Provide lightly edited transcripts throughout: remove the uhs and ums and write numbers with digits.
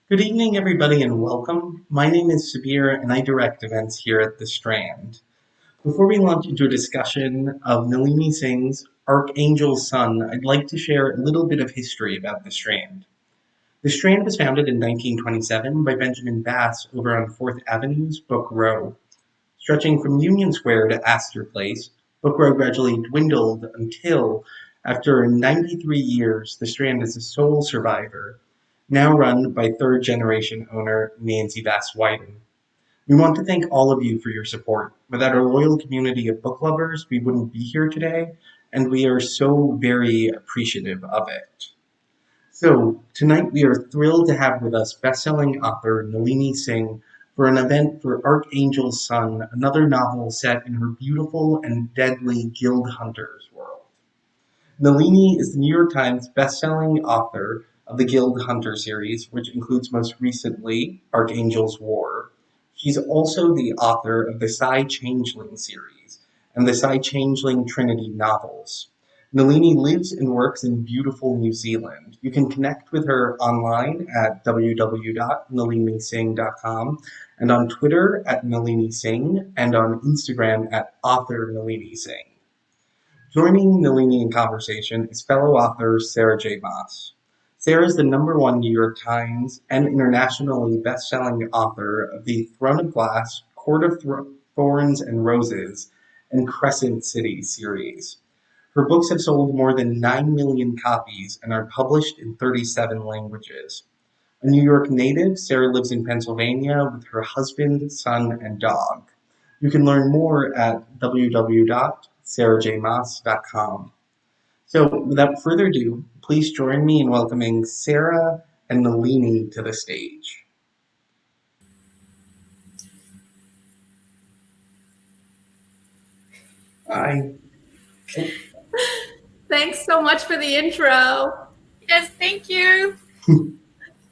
Good evening, everybody, and welcome. My name is Sabir, and I direct events here at the Strand. Before we launch into a discussion of Nalini Singh's Archangel's Son, I'd like to share a little bit of history about the Strand. The Strand was founded in 1927 by Benjamin Bass over on 4th Avenue's Book Row. Stretching from Union Square to Astor Place, Book Row gradually dwindled until, after 93 years, the Strand is the sole survivor, now run by third generation owner Nancy Bass Whiting. We want to thank all of you for your support. Without our loyal community of book lovers, we wouldn't be here today, and we are so very appreciative of it. So, tonight we are thrilled to have with us best-selling author Nalini Singh for an event for Archangel's Son, another novel set in her beautiful and deadly Guild Hunters world. Nalini is the New York Times best-selling author of the Guild Hunter series, which includes most recently Archangel's War. She's also the author of the Changeling series and the Changeling Trinity novels. Nalini lives and works in beautiful New Zealand. You can connect with her online at www.nalinisingh.com and on Twitter at Nalini Singh and on Instagram at author Nalini Singh. Joining Nalini in conversation is fellow author Sarah J. Maas. Sarah is the #1 New York Times and internationally best-selling author of the Throne of Glass, Court of Thorns and Roses, and Crescent City series. Her books have sold more than 9 million copies and are published in 37 languages. A New York native, Sarah lives in Pennsylvania with her husband, son, and dog. You can learn more at www.sarahjmaas.com. So, without further ado, please join me in welcoming Sarah and Nalini to the stage. Hi. Thanks so much for the intro. Yes, thank you.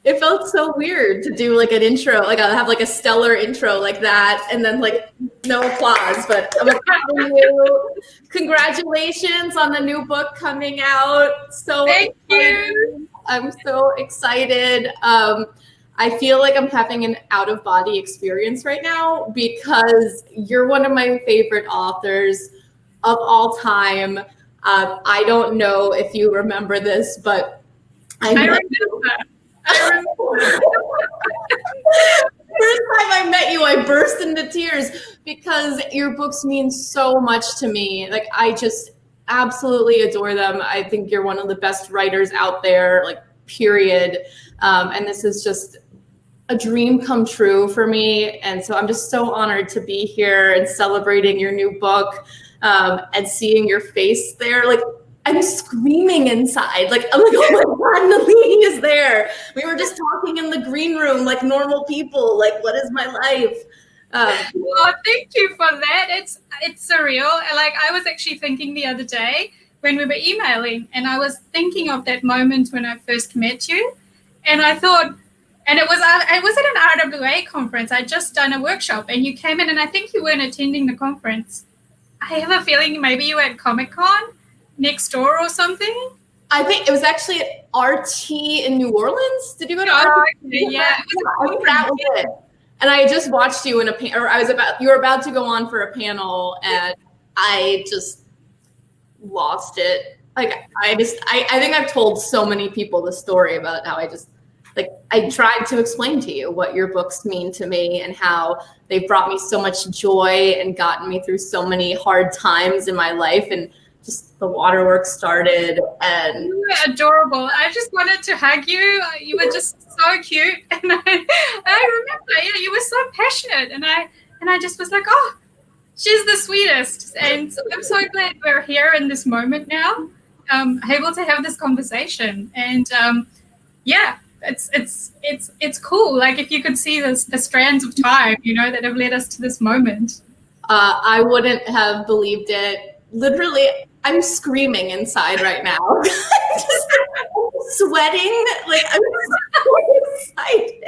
It felt so weird to do like an intro, like I have like a stellar intro like that, and then like no applause. But I'm proud of you. Congratulations on the new book coming out. So Thank excited. you. I'm so excited. I feel like I'm having an out-of-body experience right now because you're one of my favorite authors of all time. I don't know if you remember this, but I remember. First time I met you, I burst into tears because your books mean so much to me. Like, I just absolutely adore them. I think you're one of the best writers out there, like, period. And this is just a dream come true for me. And so I'm just so honored to be here and celebrating your new book, and seeing your face there. Like, I'm screaming inside. Like, I'm like, oh my God, Nalini is there. We were just talking in the green room like normal people. Like, what is my life? Oh, thank you for that. It's surreal. Like, I was actually thinking the other day when we were emailing, and I was thinking of that moment when I first met you, and I thought, and I was at an RWA conference. I'd just done a workshop, and you came in, and I think you weren't attending the conference. I have a feeling maybe you were at Comic-Con next door or something. I think it was actually at RT in New Orleans. Did you go to RT? Yeah, I think that was it. And I just watched you in a or you were about to go on for a panel, and I just lost it. Like, I think I've told so many people the story about how I tried to explain to you what your books mean to me and how they've brought me so much joy and gotten me through so many hard times in my life. And just the waterworks started, and you were adorable. I just wanted to hug you. You were just so cute, and I remember, yeah, you were so passionate, and I just was like, oh, she's the sweetest. And I'm so glad we're here in this moment now, able to have this conversation. And yeah, it's cool. Like, if you could see the strands of time, that have led us to this moment. I wouldn't have believed it. Literally, I'm screaming inside right now. Just sweating. Like, I'm so excited.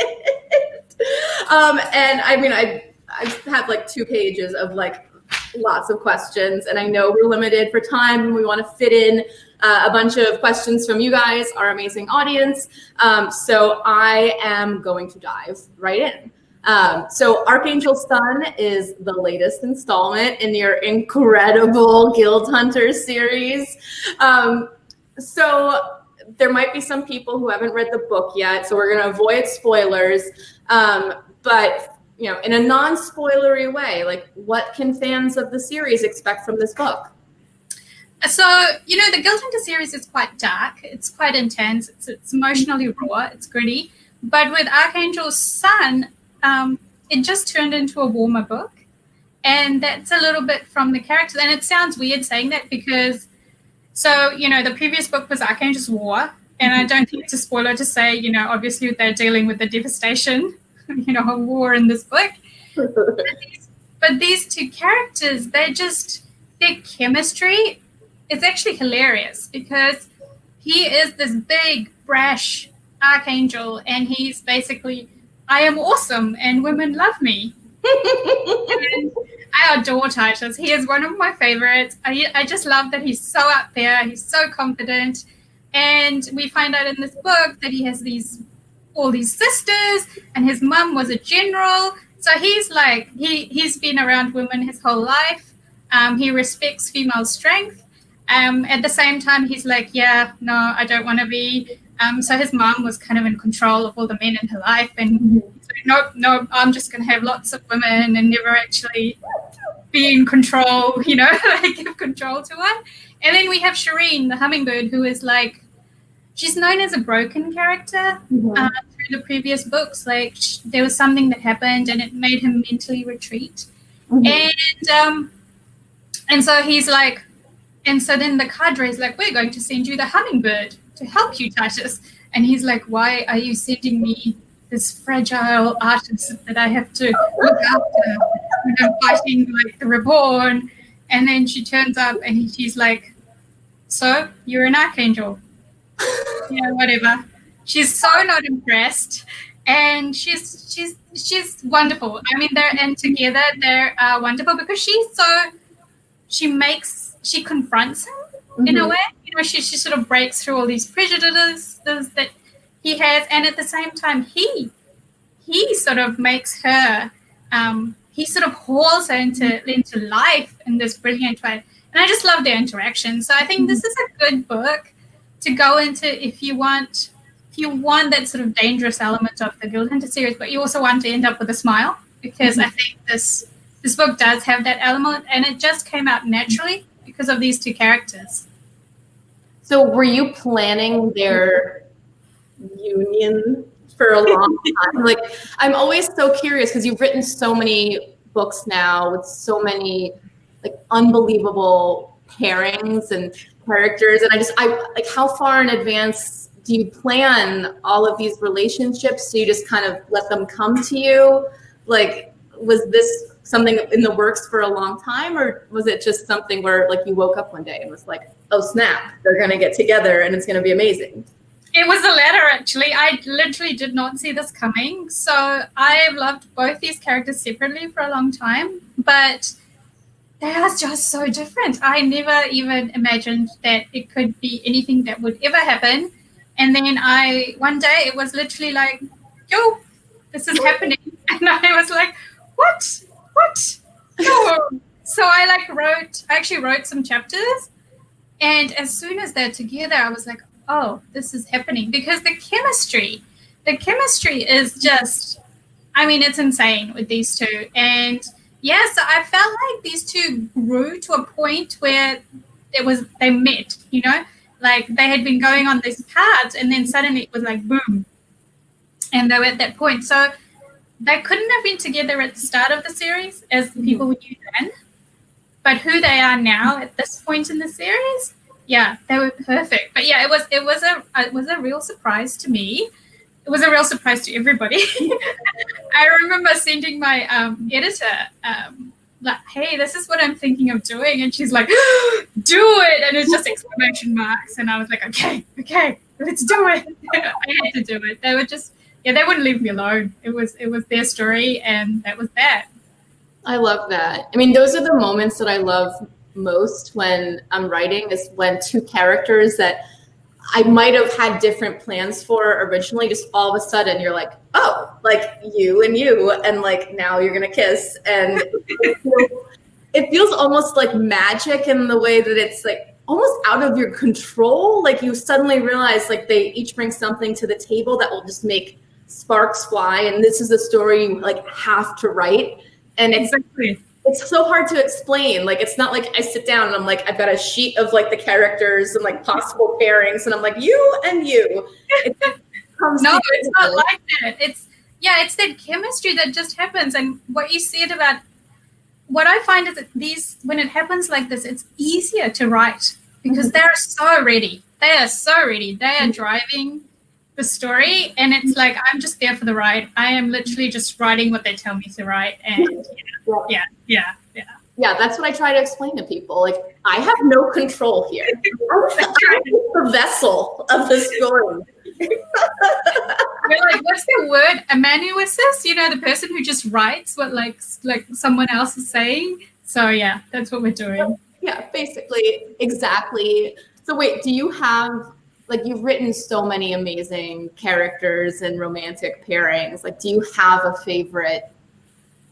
And I mean, I have like 2 pages of like lots of questions, and I know we're limited for time, and we want to fit in a bunch of questions from you guys, our amazing audience. So I am going to dive right in. So Archangel Sun is the latest installment in your incredible Guild Hunter series. So there might be some people who haven't read the book yet, so we're going to avoid spoilers. But you know, in a non-spoilery way, like what can fans of the series expect from this book? So, you know, the Guild Hunter series is quite dark. It's quite intense. It's emotionally raw. It's gritty. But with Archangel Sun, it just turned into a warmer book. And that's a little bit from the characters. And it sounds weird saying that because, so, you know, the previous book was Archangel's War. And I don't think it's a spoiler to say, you know, obviously they're dealing with the devastation, you know, of war in this book. But these two characters, their chemistry is actually hilarious because he is this big, brash archangel, and he's basically, I am awesome and women love me. And I adore Titus. He is one of my favorites. I just love that he's so out there. He's so confident. And we find out in this book that he has all these sisters, and his mum was a general. So he's like, he's been around women his whole life. He respects female strength. At the same time, he's like, yeah, no, I don't want to be. So his mom was kind of in control of all the men in her life. And he's like, no, I'm just going to have lots of women and never actually be in control, you know, like give control to one. And then we have Shireen, the hummingbird, who is like, she's known as a broken character through the previous books. Like there was something that happened and it made him mentally retreat. And so he's like, and so then the cadre is like, we're going to send you the hummingbird to help you, Titus. And he's like, why are you sending me this fragile artist that I have to look after when I'm fighting like the reborn? And then she turns up and she's like, so you're an archangel. Yeah, whatever. She's so not impressed, and she's wonderful. I mean, together they're wonderful because she confronts him in a way. You know, she sort of breaks through all these prejudices that he has, and at the same time, he sort of makes her. He sort of hauls her into life in this brilliant way, and I just love their interaction. So I think this is a good book to go into if you want that sort of dangerous element of the Guild Hunter series, but you also want to end up with a smile, because I think this book does have that element, and it just came out naturally because of these two characters. So were you planning their union for a long time? Like, I'm always so curious because you've written so many books now with so many like unbelievable pairings and characters, and I like, how far in advance do you plan all of these relationships? Do you just kind of let them come to you? Like, was this something in the works for a long time, or was it just something where like you woke up one day and was like, oh snap, they're gonna get together and it's gonna be amazing? It was the latter, actually. I literally did not see this coming. So I have loved both these characters separately for a long time, but they are just so different. I never even imagined that it could be anything that would ever happen. And then one day it was literally like, yo, this is happening. And I was like, what? No. So I actually wrote some chapters. And as soon as they're together, I was like, oh, this is happening. Because the chemistry is just, I mean, it's insane with these two. And yeah, so I felt like these two grew to a point where they met, you know, like they had been going on these paths, and then suddenly it was like boom, and they were at that point. So they couldn't have been together at the start of the series as the people we knew then, but who they are now at this point in the series, yeah, they were perfect. But yeah, it was a real surprise to me. It was a real surprise to everybody. I remember sending my editor, like, hey, this is what I'm thinking of doing. And she's like, do it. And it's just exclamation marks. And I was like, okay, let's do it. I had to do it. They were just, they wouldn't leave me alone. It was their story, and that was that. I love that. I mean, those are the moments that I love most when I'm writing, is when two characters that I might have had different plans for originally, just all of a sudden you're like, oh, like you, and like now you're gonna kiss, and it feels almost like magic in the way that it's like almost out of your control. Like you suddenly realize like they each bring something to the table that will just make sparks fly, and this is a story you like have to write. And it's so hard to explain. Like, it's not like I sit down and I'm like, I've got a sheet of like the characters and like possible pairings, and I'm like, you and you. It comes No, together. it's not like that. It's that chemistry that just happens. And what you said about, what I find is that when it happens like this, it's easier to write because they're so ready. They are so ready. They are driving the story, and it's like, I'm just there for the ride. I am literally just writing what they tell me to write. And yeah, that's what I try to explain to people. Like, I have no control here. I'm the vessel of the story. We're like, what's the word? Amanuensis? The person who just writes what like someone else is saying. So yeah, that's what we're doing. Yeah, basically, exactly. So wait, do you have, like, you've written so many amazing characters and romantic pairings. Like, do you have a favorite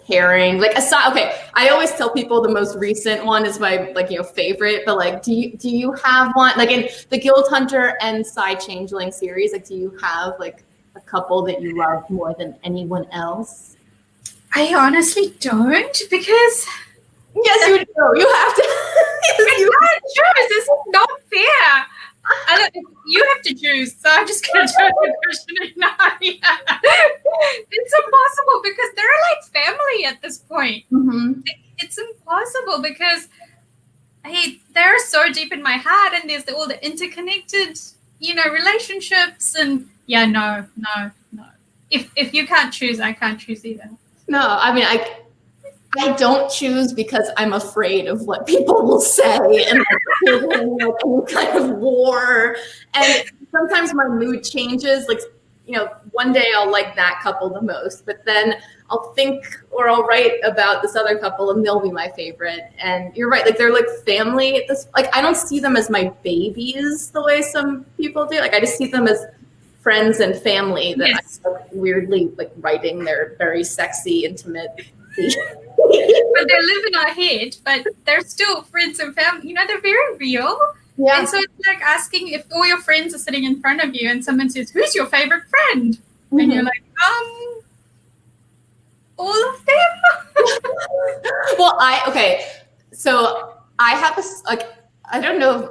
pairing? Like, aside, okay, I always tell people the most recent one is my favorite, but like, do you have one, like in the Guild Hunter and Side Changeling series? Like, do you have like a couple that you love more than anyone else? I honestly don't, because yes, you do. You have to. Yes, you can't choose. This is not fair. You have to choose, so I'm just going to choose the question. No, it's impossible because they're like family at this point. Mm-hmm. It's impossible because they're so deep in my heart, and there's all the interconnected, relationships, and no. If you can't choose, I can't choose either. No, I mean, I don't choose because I'm afraid of what people will say and like any kind of war. And sometimes my mood changes. Like, one day I'll like that couple the most, but then I'll think or I'll write about this other couple and they'll be my favorite. And you're right, like they're like family at this. Like, I don't see them as my babies the way some people do. Like, I just see them as friends and family that yes. I'm like weirdly like writing their very sexy, intimate. But they live in our head, but they're still friends and family. They're very real. Yeah. And so it's like asking if all your friends are sitting in front of you and someone says, who's your favorite friend? Mm-hmm. And you're like, all of them. Well, so I have I don't know if,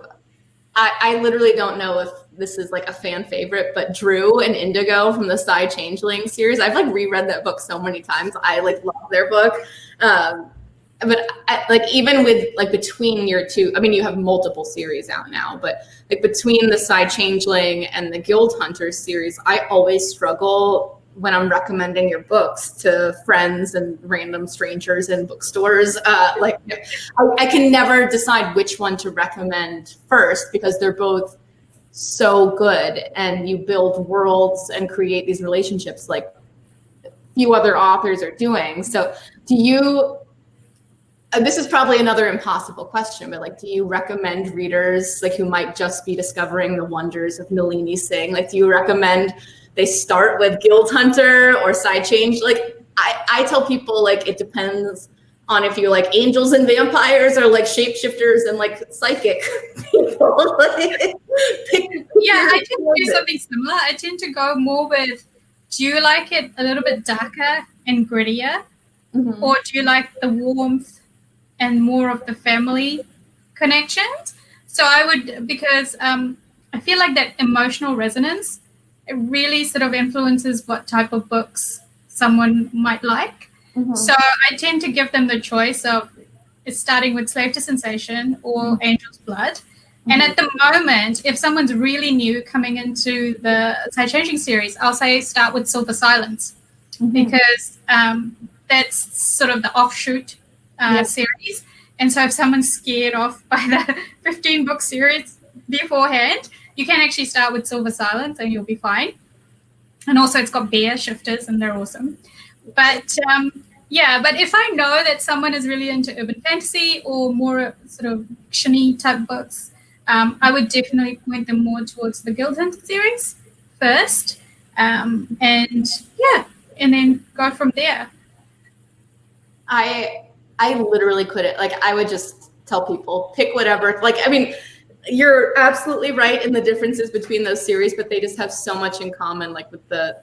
I literally don't know if this is like a fan favorite, but Drew and Indigo from the Side Changeling series. I've like reread that book so many times. I like love their book. But even with like between your two, I mean, you have multiple series out now, but like between the Side Changeling and the Guild Hunters series, I always struggle when I'm recommending your books to friends and random strangers in bookstores. I can never decide which one to recommend first because they're both so good, and you build worlds and create these relationships like few other authors are doing. So do you, this is probably another impossible question, but like, do you recommend readers like who might just be discovering the wonders of Nalini Singh? Like, do you recommend they start with Guild Hunter or Side Change? Like, I tell people, like, it depends on if you like angels and vampires or like shapeshifters and like psychic people. Yeah, I tend to do something similar. I tend to go more with, do you like it a little bit darker and grittier? Mm-hmm. Or do you like the warmth and more of the family connections? So I would, because I feel like that emotional resonance, it really sort of influences what type of books someone might like. Mm-hmm. So I tend to give them the choice of starting with Slave to Sensation or Angel's Blood. Mm-hmm. And at the moment, if someone's really new coming into the Side Changing series, I'll say start with Silver Silence, because that's sort of the offshoot series. And so if someone's scared off by the 15-book series beforehand, you can actually start with Silver Silence and you'll be fine. And also it's got bear shifters and they're awesome. But Yeah, but if I know that someone is really into urban fantasy or more sort of action-y type books, I would definitely point them more towards the Guild Hunter series first, and then go from there. I literally couldn't, like, I would just tell people, pick whatever. Like, I mean, you're absolutely right in the differences between those series, but they just have so much in common, like with the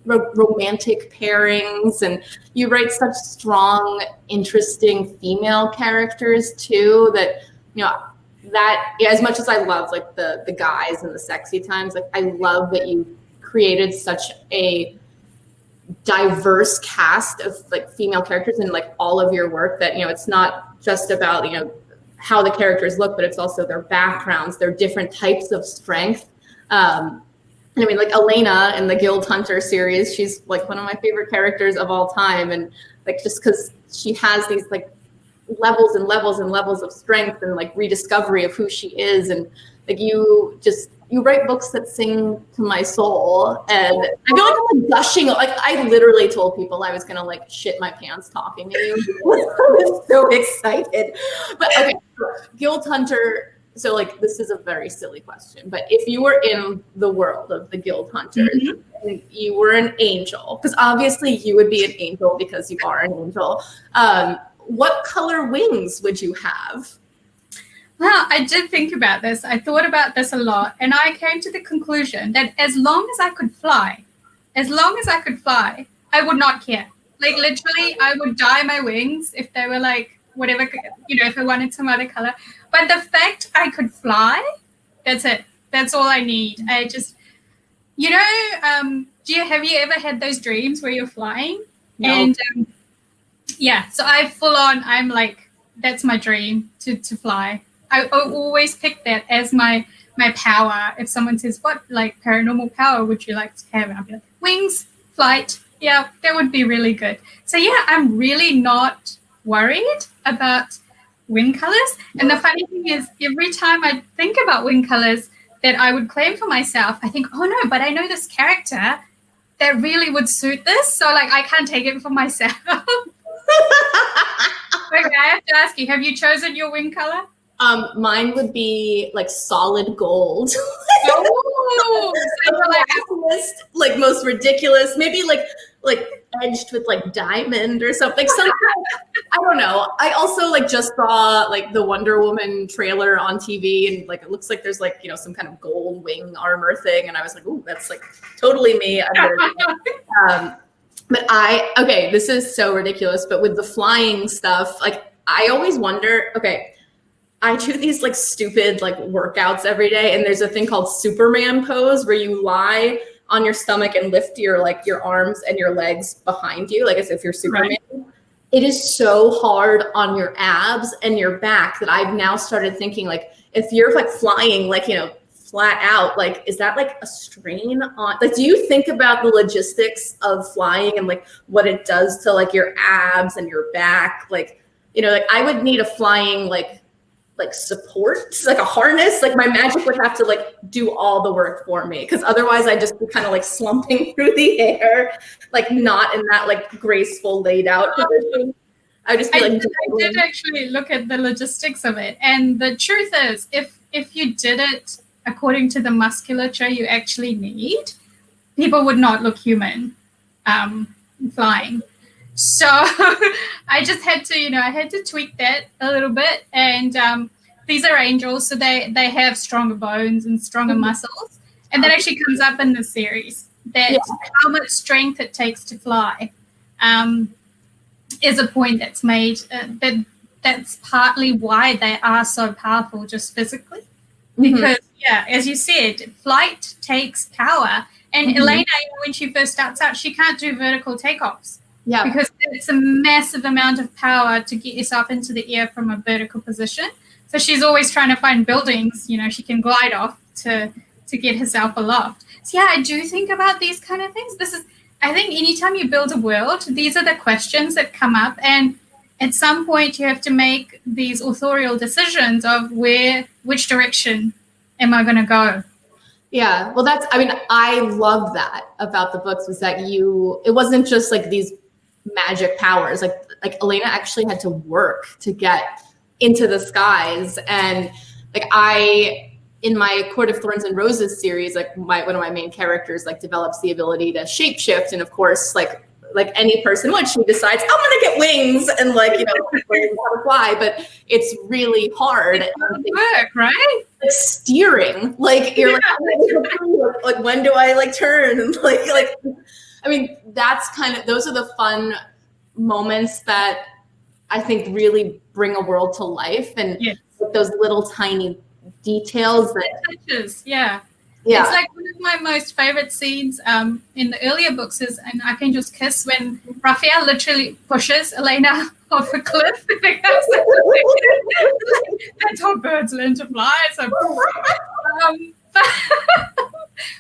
romantic pairings, and you write such strong, interesting female characters too, that, you know, that as much as I love like the guys and the sexy times, like I love that you created such a diverse cast of like female characters in like all of your work, that, you know, it's not just about, you know, how the characters look, but it's also their backgrounds, their different types of strength. And I mean, like Elena in the Guild Hunter series, she's like one of my favorite characters of all time. And like, just because she has these like levels and levels and levels of strength and like rediscovery of who she is. And like, you write books that sing to my soul. And I feel like I'm like gushing. Like, I literally told people I was going to like shit my pants talking to you. I was so excited. But okay, Guild Hunter. So like, this is a very silly question, but if you were in the world of the Guild Hunters, and you were an angel, because obviously you would be an angel because you are an angel, what color wings would you have? Well, I did think about this. I thought about this a lot, and I came to the conclusion that as long as I could fly, I would not care. Like, literally, I would dye my wings if they were like whatever, you know, if I wanted some other color. But the fact I could fly, that's it. That's all I need. I just, you know, have you ever had those dreams where you're flying? No. And so I'm like, that's my dream, to fly. I always pick that as my power. If someone says, what like paranormal power would you like to have? And I'll be like, wings, flight. Yeah, that would be really good. So yeah, I'm really not worried about wing colors. And the funny thing is, every time I think about wing colors that I would claim for myself, I think, oh no, but I know this character that really would suit this. So like, I can't take it for myself. Okay, I have to ask you, have you chosen your wing color? Mine would be like solid gold. Oh, so like most ridiculous, maybe like edged with like diamond or something. I don't know. I also like just saw like the Wonder Woman trailer on TV, and like it looks like there's like, you know, some kind of gold wing armor thing, and I was like, ooh, that's like totally me. But this is so ridiculous, but with the flying stuff, like I always wonder, okay, I do these like stupid like workouts every day, and there's a thing called Superman pose where you lie on your stomach and lift your arms and your legs behind you, like as if you're Superman. Right. It is so hard on your abs and your back that I've now started thinking, like, if you're like flying, like, you know, flat out, like, is that like a strain on, like, do you think about the logistics of flying and like what it does to like your abs and your back? Like, you know, like I would need a flying like support, like a harness. Like my magic would have to like do all the work for me, because otherwise I'd just be kind of like slumping through the air, like not in that like graceful laid out position. I would just be like, I did actually look at the logistics of it, and the truth is, if you did it according to the musculature you actually need, people would not look human flying. So I just had to, I had to tweak that a little bit. And these are angels, so they have stronger bones and stronger muscles. And that actually comes up in the series, that how much strength it takes to fly is a point that's made. That's partly why they are so powerful just physically. Because, as you said, flight takes power. And Elena, when she first starts out, she can't do vertical takeoffs. Yeah. Because it's a massive amount of power to get yourself into the air from a vertical position. So she's always trying to find buildings, she can glide off to get herself aloft. So yeah, I do think about these kind of things. I think anytime you build a world, these are the questions that come up. And at some point you have to make these authorial decisions of which direction am I going to go? Yeah, well, I love that about the books, was that it wasn't just like these magic powers. Like Elena actually had to work to get into the skies. And like in my Court of Thorns and Roses series, like one of my main characters like develops the ability to shapeshift. And of course, like any person would, she decides, I'm gonna get wings and like, you know, learn how to fly, but it's really hard. It's hard work, right? Like steering, like you're like when do I like turn? And like I mean, that's kind of, those are the fun moments that I think really bring a world to life, and those little tiny details that touches, yeah. Yeah. It's like one of my most favorite scenes in the earlier books is an Archangel's Kiss, when Raphael literally pushes Elena off a cliff. That's how birds learn to fly. So,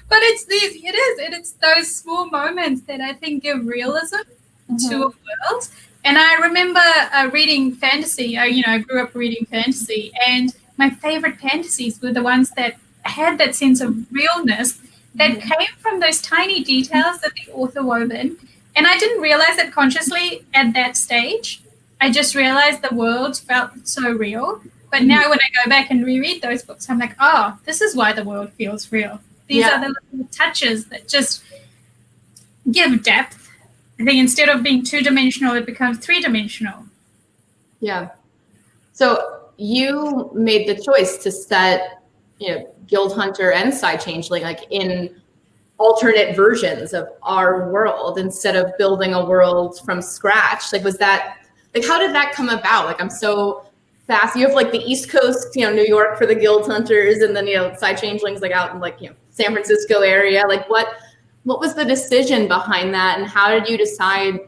but it's those small moments that I think give realism to a world. And I remember reading fantasy. I grew up reading fantasy, and my favorite fantasies were the ones that had that sense of realness that came from those tiny details that the author wove in. And I didn't realize it consciously at that stage. I just realized the world felt so real. But now when I go back and reread those books, I'm like, oh, this is why the world feels real. These are the little touches that just give depth. I think instead of being two-dimensional, it becomes three-dimensional. Yeah. So you made the choice to set, Guild Hunter and Side Changeling like in alternate versions of our world instead of building a world from scratch. Like, was that, like, how did that come about? Like, I'm so fast. You have like the East Coast, New York for the Guild Hunters, and then, Side Changelings like out in like, San Francisco area. Like what was the decision behind that? And how did you decide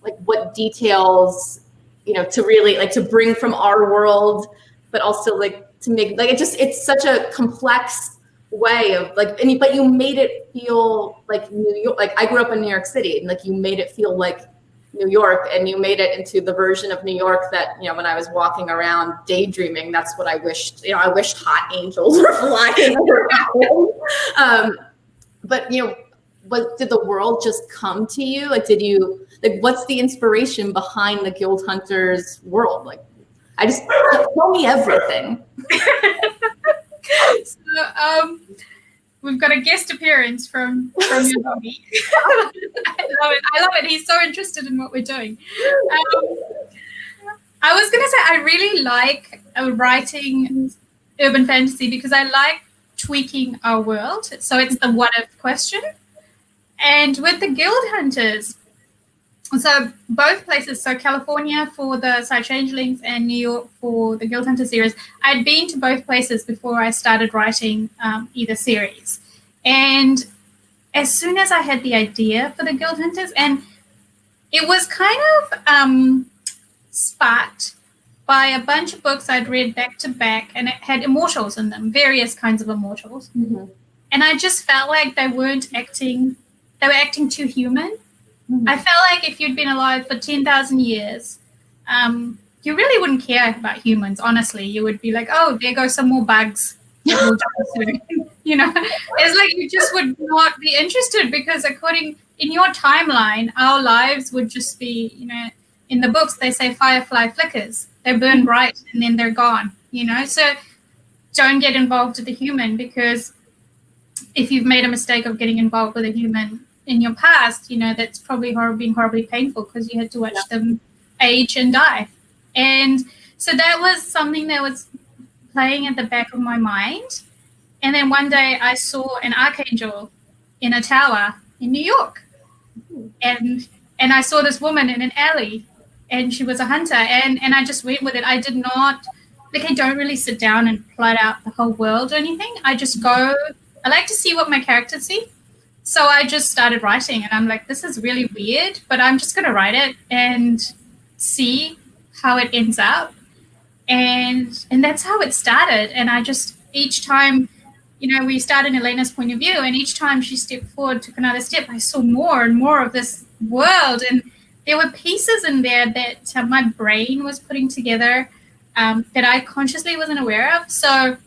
like what details, to really like to bring from our world, but also like to make like it's such a complex way of like, but you made it feel like New York. Like I grew up in New York City, and like you made it feel like New York, and you made it into the version of New York that when I was walking around daydreaming, that's what I wished. I wished hot angels were flying around. But did the world just come to you? Like, did you like what's the inspiration behind the Guild Hunters world? Like, tell me everything. So, we've got a guest appearance from your hobby. I love it. He's so interested in what we're doing. I was going to say I really like writing urban fantasy because I like tweaking our world. So it's the what if question. And with the Guild Hunters, so both places, so California for the Side Changelings and New York for the Guild Hunter series, I'd been to both places before I started writing either series. And as soon as I had the idea for the Guild Hunters, and it was kind of sparked by a bunch of books I'd read back to back, and it had immortals in them, various kinds of immortals. Mm-hmm. And I just felt like they were acting too human. Mm-hmm. I felt like if you'd been alive for 10,000 years, you really wouldn't care about humans, honestly. You would be like, oh, there go some more bugs. It's like you just would not be interested because in your timeline, our lives would just be, in the books, they say firefly flickers. They burn bright and then they're gone, So don't get involved with the human, because if you've made a mistake of getting involved with a human in your past, that's probably been horribly painful because you had to watch them age and die. And so that was something that was playing at the back of my mind. And then one day I saw an archangel in a tower in New York. And I saw this woman in an alley, and she was a hunter. And I just went with it. I did not, I don't really sit down and plot out the whole world or anything. I just go, I like to see what my characters see. So I just started writing, and I'm like, this is really weird, but I'm just going to write it and see how it ends up. And that's how it started. And I just, each time, we started in Elena's point of view, and each time she stepped forward, took another step, I saw more and more of this world. And there were pieces in there that my brain was putting together that I consciously wasn't aware of. So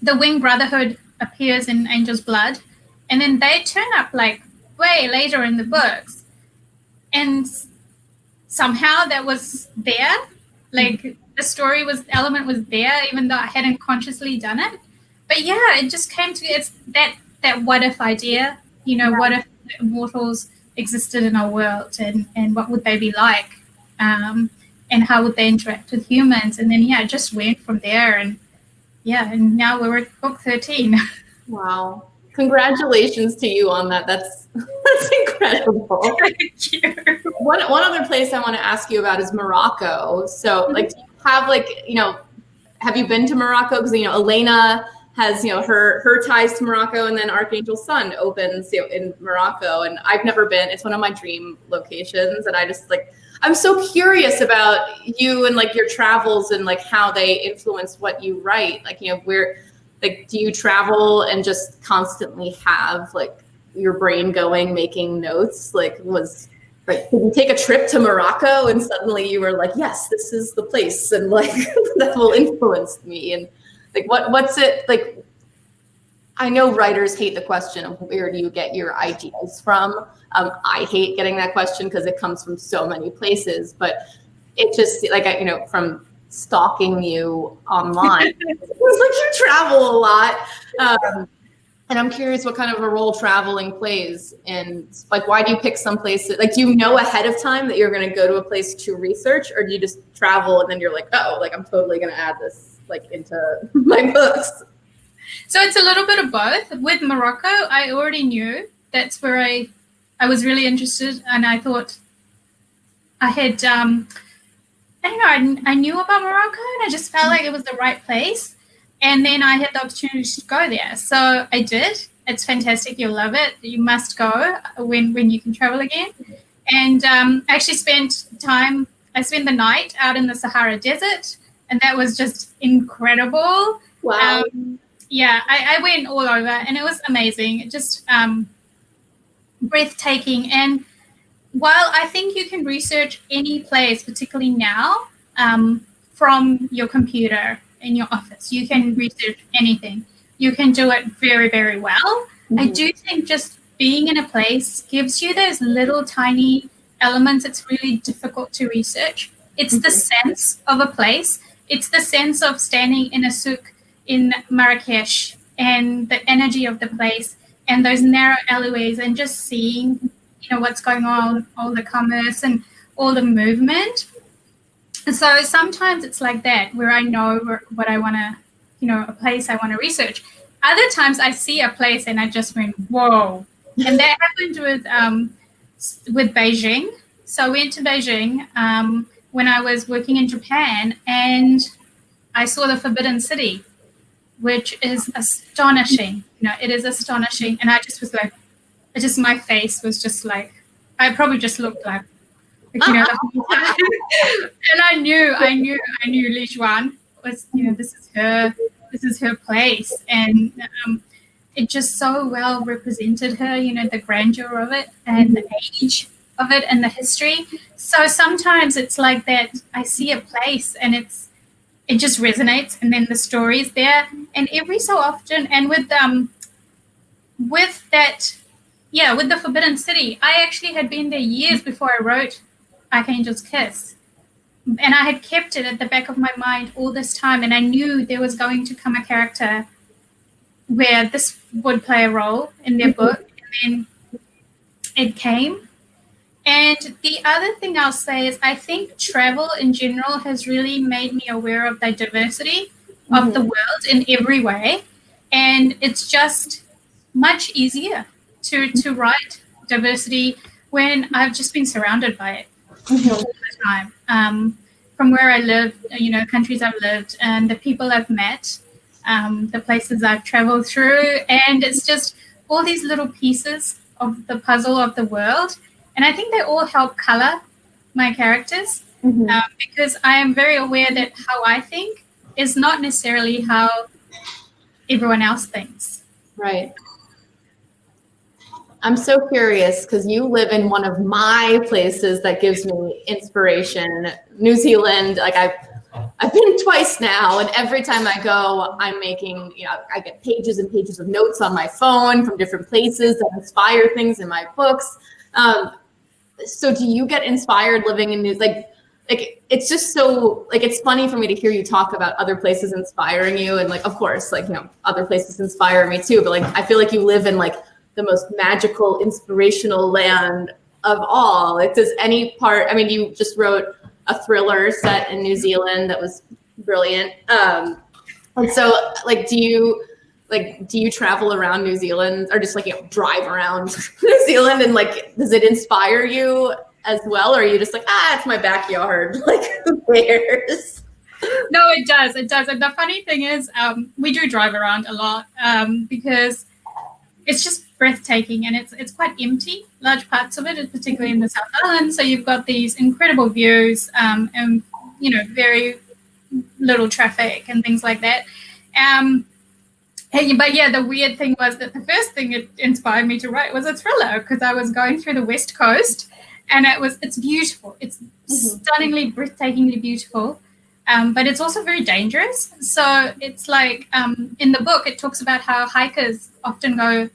the Wing Brotherhood appears in Angel's Blood, and then they turn up like way later in the books. and somehow that was there. Like the element was there, even though I hadn't consciously done it. But yeah, it just came to, it's that what if idea, what if the immortals existed in our world, and what would they be like, and how would they interact with humans? And then it just went from there, and now we're at book 13. Wow. Congratulations to you on that. That's incredible. Thank you. One other place I want to ask you about is Morocco. So like, do you have have you been to Morocco? Because Elena has her ties to Morocco, and then Archangel Sun opens in Morocco, and I've never been. It's one of my dream locations, and I just I'm so curious about you and your travels and how they influence what you write. Where do you travel and just constantly have your brain going, making notes? Did you take a trip to Morocco and suddenly you were like, yes, this is the place, and that will influence me? And what's it like? I know writers hate the question of where do you get your ideas from. I hate getting that question because it comes from so many places, but it just from stalking you online, it was you travel a lot. And I'm curious what kind of a role traveling plays, and why do you pick some places? Do you know ahead of time that you're going to go to a place to research, or do you just travel and then you're I'm totally going to add this into my books? So it's a little bit of both. With Morocco, I already knew that's where I was really interested, and I thought I had I knew about Morocco, and I just felt like it was the right place. And then I had the opportunity to go there. So I did. It's fantastic. You'll love it. You must go when you can travel again. And I actually spent the night out in the Sahara Desert, and that was just incredible. Wow. I went all over, and it was amazing. Just breathtaking. And while I think you can research any place, particularly now, from your computer in your office, you can research anything. You can do it very, very well. Mm-hmm. I do think just being in a place gives you those little tiny elements that's really difficult to research. It's the sense of a place. It's the sense of standing in a souk in Marrakesh, and the energy of the place, and those narrow alleyways, and just seeing what's going on, all the commerce and all the movement. And so sometimes it's like that, where I know what I want to, a place I want to research. Other times I see a place and I just went, whoa. And that happened with Beijing. So I went to Beijing when I was working in Japan, and I saw the Forbidden City, which is astonishing. It is astonishing. And I just was my face was just I probably just looked like, the whole time. And I knew Li Xuan was, this is her place. And it just so well represented her, the grandeur of it and the age of it and the history. So sometimes it's like that. I see a place and it just resonates, and then the story is there. And every so often, and with the Forbidden City, I actually had been there years before I wrote Archangel's Kiss. And I had kept it at the back of my mind all this time, and I knew there was going to come a character where this would play a role in their book, and then it came. And the other thing I'll say is I think travel in general has really made me aware of the diversity of the world in every way. And it's just much easier to write diversity when I've just been surrounded by it all the time. From where I live, countries I've lived, and the people I've met, the places I've traveled through. And it's just all these little pieces of the puzzle of the world. And I think they all help color my characters, because I am very aware that how I think is not necessarily how everyone else thinks. Right. I'm so curious because you live in one of my places that gives me inspiration, New Zealand. I've been twice now, and every time I go, I'm making, I get pages and pages of notes on my phone from different places that inspire things in my books. so do you get inspired living in like it's just so like it's funny for me to hear you talk about other places inspiring you, and like of course like other places inspire me too, but like I feel like you live in like the most magical inspirational land of all. Like does any part, I mean you just wrote a thriller set in New Zealand that was brilliant, and so like do you travel around New Zealand or just like drive around New Zealand, and like does it inspire you as well, or are you just like, it's my backyard, like who cares? No, it does. And the funny thing is, we do drive around a lot because it's just breathtaking, and it's quite empty, large parts of it, particularly in the South Island. So you've got these incredible views and very little traffic and things like that. But yeah, the weird thing was that the first thing it inspired me to write was a thriller, because I was going through the West Coast, and it's beautiful. It's stunningly, breathtakingly beautiful, but it's also very dangerous. So it's like in the book, it talks about how hikers often go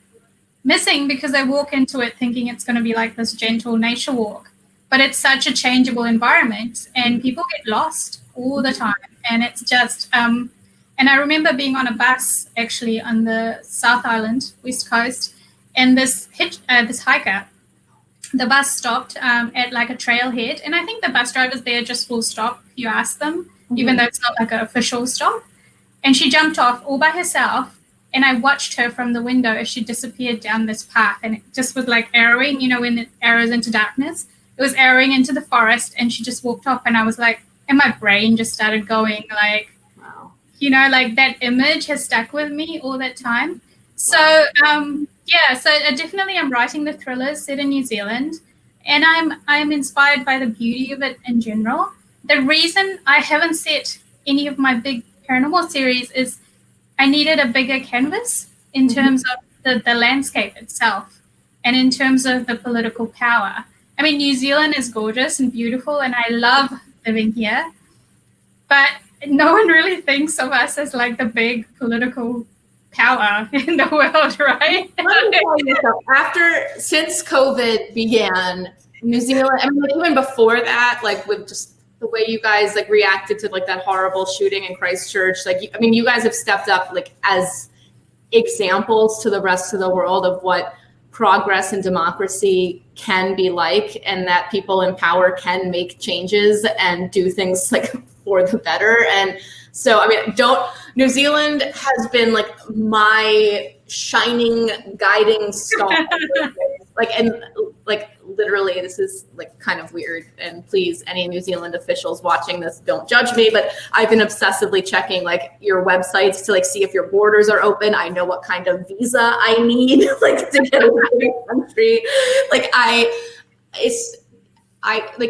missing because they walk into it thinking it's going to be like this gentle nature walk, but it's such a changeable environment, and people get lost all the time, and it's just and I remember being on a bus actually on the South Island, West Coast, and this hiker, the bus stopped at like a trailhead, and I think the bus drivers there just full stop if you ask them, even though it's not like an official stop. And she jumped off all by herself, and I watched her from the window as she disappeared down this path, and it just was like arrowing, when it arrows into darkness. It was arrowing into the forest, and she just walked off, and I was like, and my brain just started going like, like that image has stuck with me all that time. So, so definitely I'm writing the thrillers set in New Zealand, and I'm inspired by the beauty of it in general. The reason I haven't set any of my big paranormal series is I needed a bigger canvas in terms of the landscape itself, and in terms of the political power. I mean, New Zealand is gorgeous and beautiful, and I love living here, but no one really thinks of us as like the big political power in the world, right? Since COVID began, New Zealand, I mean, like even before that, like with just the way you guys like reacted to like that horrible shooting in Christchurch, like, I mean, you guys have stepped up like as examples to the rest of the world of what progress and democracy can be like, and that people in power can make changes and do things like for the better. And so, I mean, New Zealand has been like my shining guiding star. like literally, this is like kind of weird, and please, any New Zealand officials watching this, don't judge me, but I've been obsessively checking like your websites to like see if your borders are open. I know what kind of visa I need like to get into the country. Like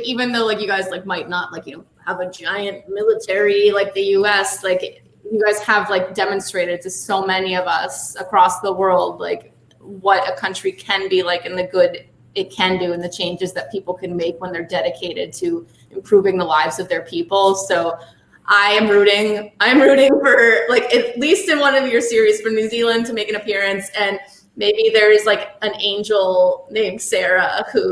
even though like you guys like might not like have a giant military like the US, like you guys have like demonstrated to so many of us across the world like what a country can be like, and the good it can do, and the changes that people can make when they're dedicated to improving the lives of their people. So I'm rooting for like at least in one of your series for New Zealand to make an appearance, and maybe there's like an angel named Sarah who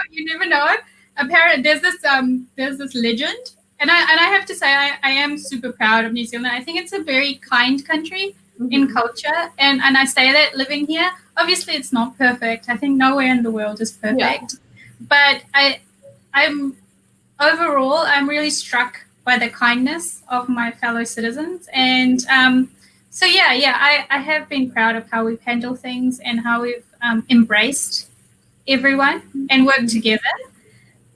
you never know. Apparently there's this legend, and I have to say I am super proud of New Zealand. I think it's a very kind country in culture, and I say that living here. Obviously it's not perfect. I think nowhere in the world is perfect, but I'm overall really struck by the kindness of my fellow citizens, and so I have been proud of how we've handled things and how we've embraced everyone and worked together.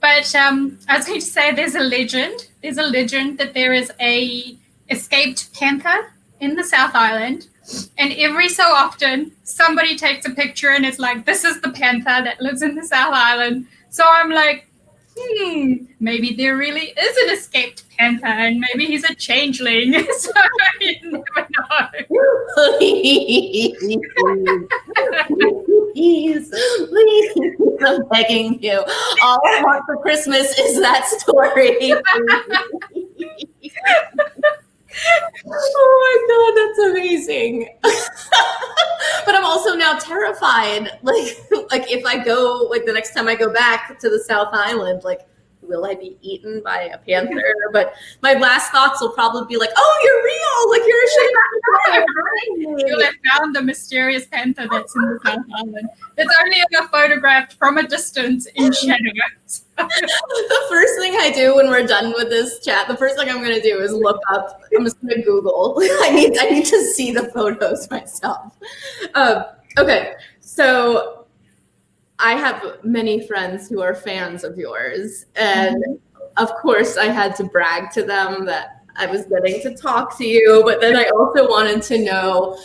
But I was going to say there's a legend that there is a escaped panther in the South Island, and every so often somebody takes a picture and it's like, this is the panther that lives in the South Island. So I'm like, maybe there really is an escaped panther, and maybe he's a changeling. So you never know. Please, I'm begging you. All I want for Christmas is that story. Oh my God, that's amazing. But I'm also now terrified. Like if I go, like the next time I go back to the South Island, like, will I be eaten by a panther? But my last thoughts will probably be like, oh, you're real. Like you're a You have found the mysterious panther that's in the South Island. That's only ever photographed from a distance in shadows. The first thing I do when we're done with this chat, the first thing I'm going to do is look up. I'm just going to Google. I need to see the photos myself. Okay, so I have many friends who are fans of yours, and of course I had to brag to them that I was getting to talk to you, but then I also wanted to know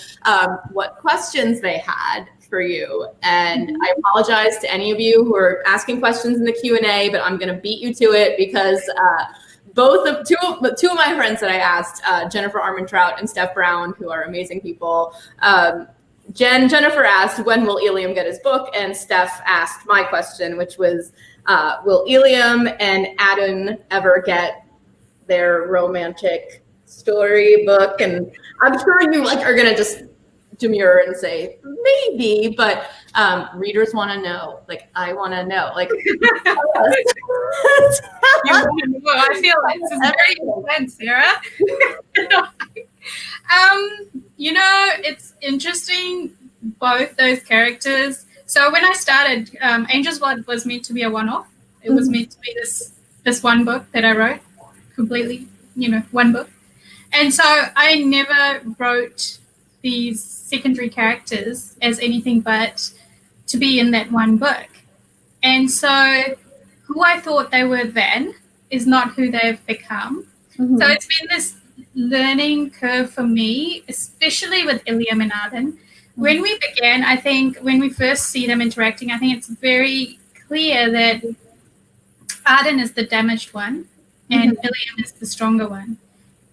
what questions they had for you. And I apologize to any of you who are asking questions in the Q&A, but I'm going to beat you to it because two of my friends that I asked, Jennifer Armentrout and Steph Brown, who are amazing people, Jennifer asked, when will Ilium get his book? And Steph asked my question, which was, will Ilium and Adam ever get their romantic story book? And I'm sure you are going to just demur and say maybe, but readers want to know. Like, I want to know. Like, I feel like this is very intense, Sarah. It's interesting, both those characters. So when I started, Angel's Blood was meant to be a one-off. It was meant to be this one book that I wrote, completely, one book. And so I never wrote these secondary characters as anything but to be in that one book. And so who I thought they were then is not who they've become. So it's been this learning curve for me, especially with Ilium and Arden. When we began, I think when we first see them interacting, I think it's very clear that Arden is the damaged one and Ilium is the stronger one.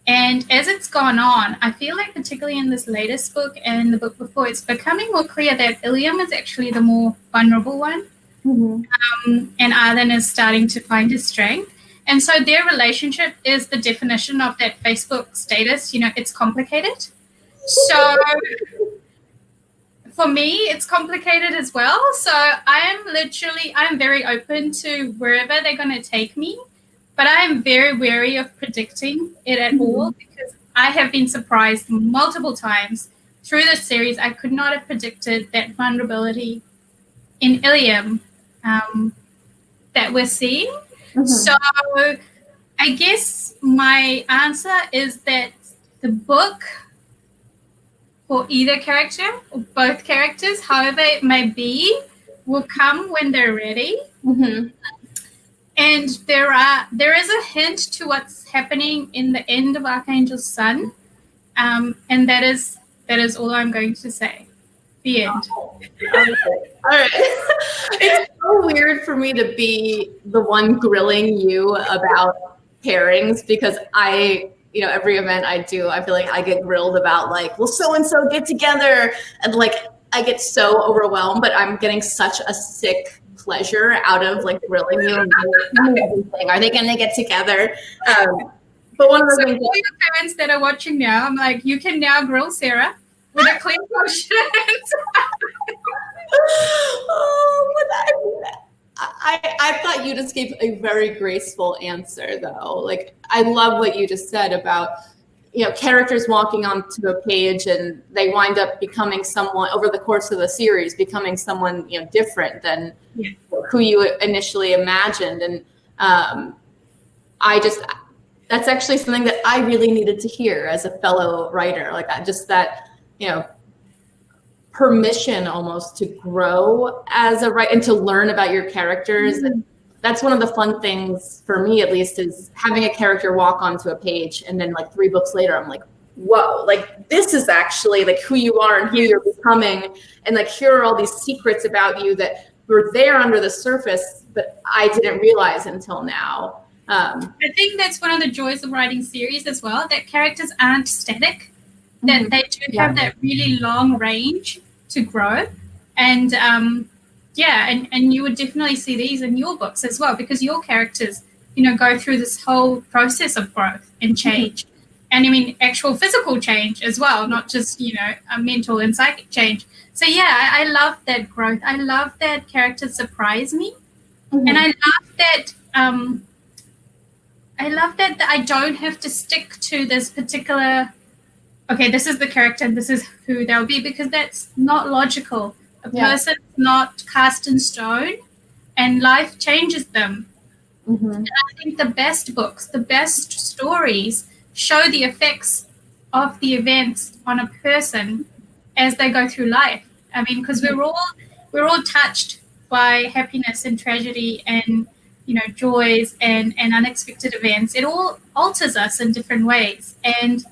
And as it's gone on, I feel like particularly in this latest book and the book before, it's becoming more clear that Ilium is actually the more vulnerable one. And Arden is starting to find his strength. And so their relationship is the definition of that Facebook status. It's complicated. So for me, it's complicated as well. So I'm very open to wherever they're going to take me. But I am very wary of predicting it at all because I have been surprised multiple times through this series. I could not have predicted that vulnerability in Ilium that we're seeing. So I guess my answer is that the book for either character or both characters, however it may be, will come when they're ready. And there is a hint to what's happening in the end of Archangel's Sun, and that is all I'm going to say. The end. All right. It's so weird for me to be the one grilling you about pairings because every event I do, I feel like I get grilled about like, will so and so get together, and like I get so overwhelmed, but I'm getting such a sick pleasure out of like grilling you and everything. Are they going to get together? But one of the things, all your parents that are watching now, I'm like, you can now grill Sarah with a clean conscience. I thought you just gave a very graceful answer, though. Like, I love what you just said about, characters walking onto a page and they wind up becoming someone over the course of the series, becoming someone, different than who you initially imagined. And that's actually something that I really needed to hear as a fellow writer. Like, that, permission almost to grow as a writer and to learn about your characters. And that's one of the fun things for me, at least, is having a character walk onto a page and then like 3 books later, I'm like, whoa, like this is actually like who you are and who you're becoming. And like, here are all these secrets about you that were there under the surface, but I didn't realize until now. I think that's one of the joys of writing series as well, that characters aren't static, that they do have that really long range to grow. And and you would definitely see these in your books as well, because your characters, go through this whole process of growth and change. I mean actual physical change as well, not just, you know, a mental and psychic change. So yeah, I love that growth. I love that characters surprise me. Mm-hmm. And I love that I don't have to stick to this particular, okay, this is the character and this is who they'll be, because that's not logical. A person's not cast in stone, and life changes them. Mm-hmm. And I think the best books, the best stories show the effects of the events on a person as they go through life. I mean, because we're all touched by happiness and tragedy and, you know, joys and unexpected events. It all alters us in different ways. And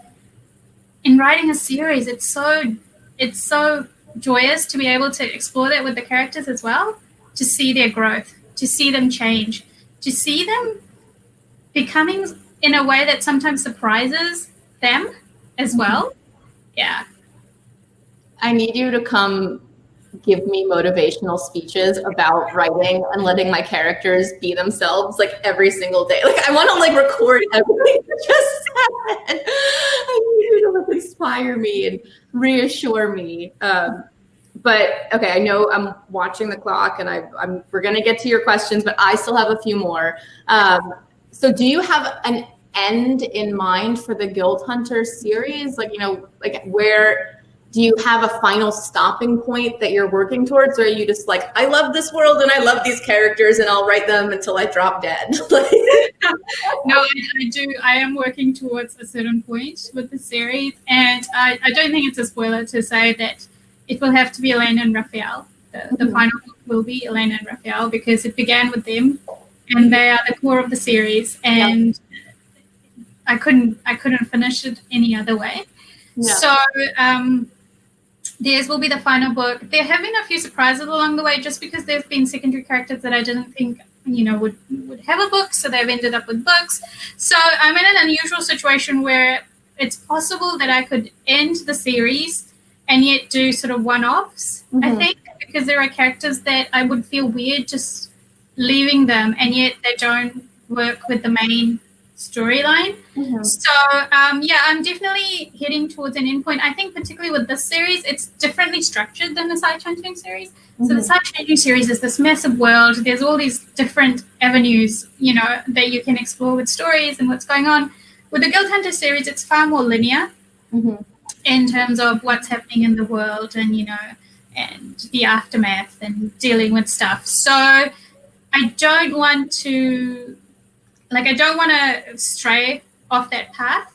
in writing a series, it's so joyous to be able to explore that with the characters as well, to see their growth, to see them change, to see them becoming in a way that sometimes surprises them as well. Yeah. I need you to come give me motivational speeches about writing and letting my characters be themselves like every single day. Like I want to like record everything you just said. I need you to like inspire me and reassure me. But okay, I know I'm watching the clock and we're gonna get to your questions, but I still have a few more. So do you have an end in mind for the Guild Hunter series? Like, you know, like where do you have a final stopping point that you're working towards? Or are you just like, I love this world and I love these characters and I'll write them until I drop dead? No, I do. I am working towards a certain point with the series. And I don't think it's a spoiler to say that it will have to be Elena and Raphael. The final book will be Elena and Raphael, because it began with them and they are the core of the series. And I couldn't finish it any other way. Yeah. So theirs will be the final book. There have been a few surprises along the way, just because there's been secondary characters that I didn't think, you know, would have a book, so they've ended up with books. So I'm in an unusual situation where it's possible that I could end the series and yet do sort of one-offs, I think, because there are characters that I would feel weird just leaving them, and yet they don't work with the main storyline. So I'm definitely heading towards an endpoint. I think particularly with this series, it's differently structured than the Side Changing series. So the Side Changing series is this massive world. There's all these different avenues, you know, that you can explore with stories and what's going on. With the Guild Hunter series, it's far more linear in terms of what's happening in the world and, you know, and the aftermath and dealing with stuff. So I don't want to stray off that path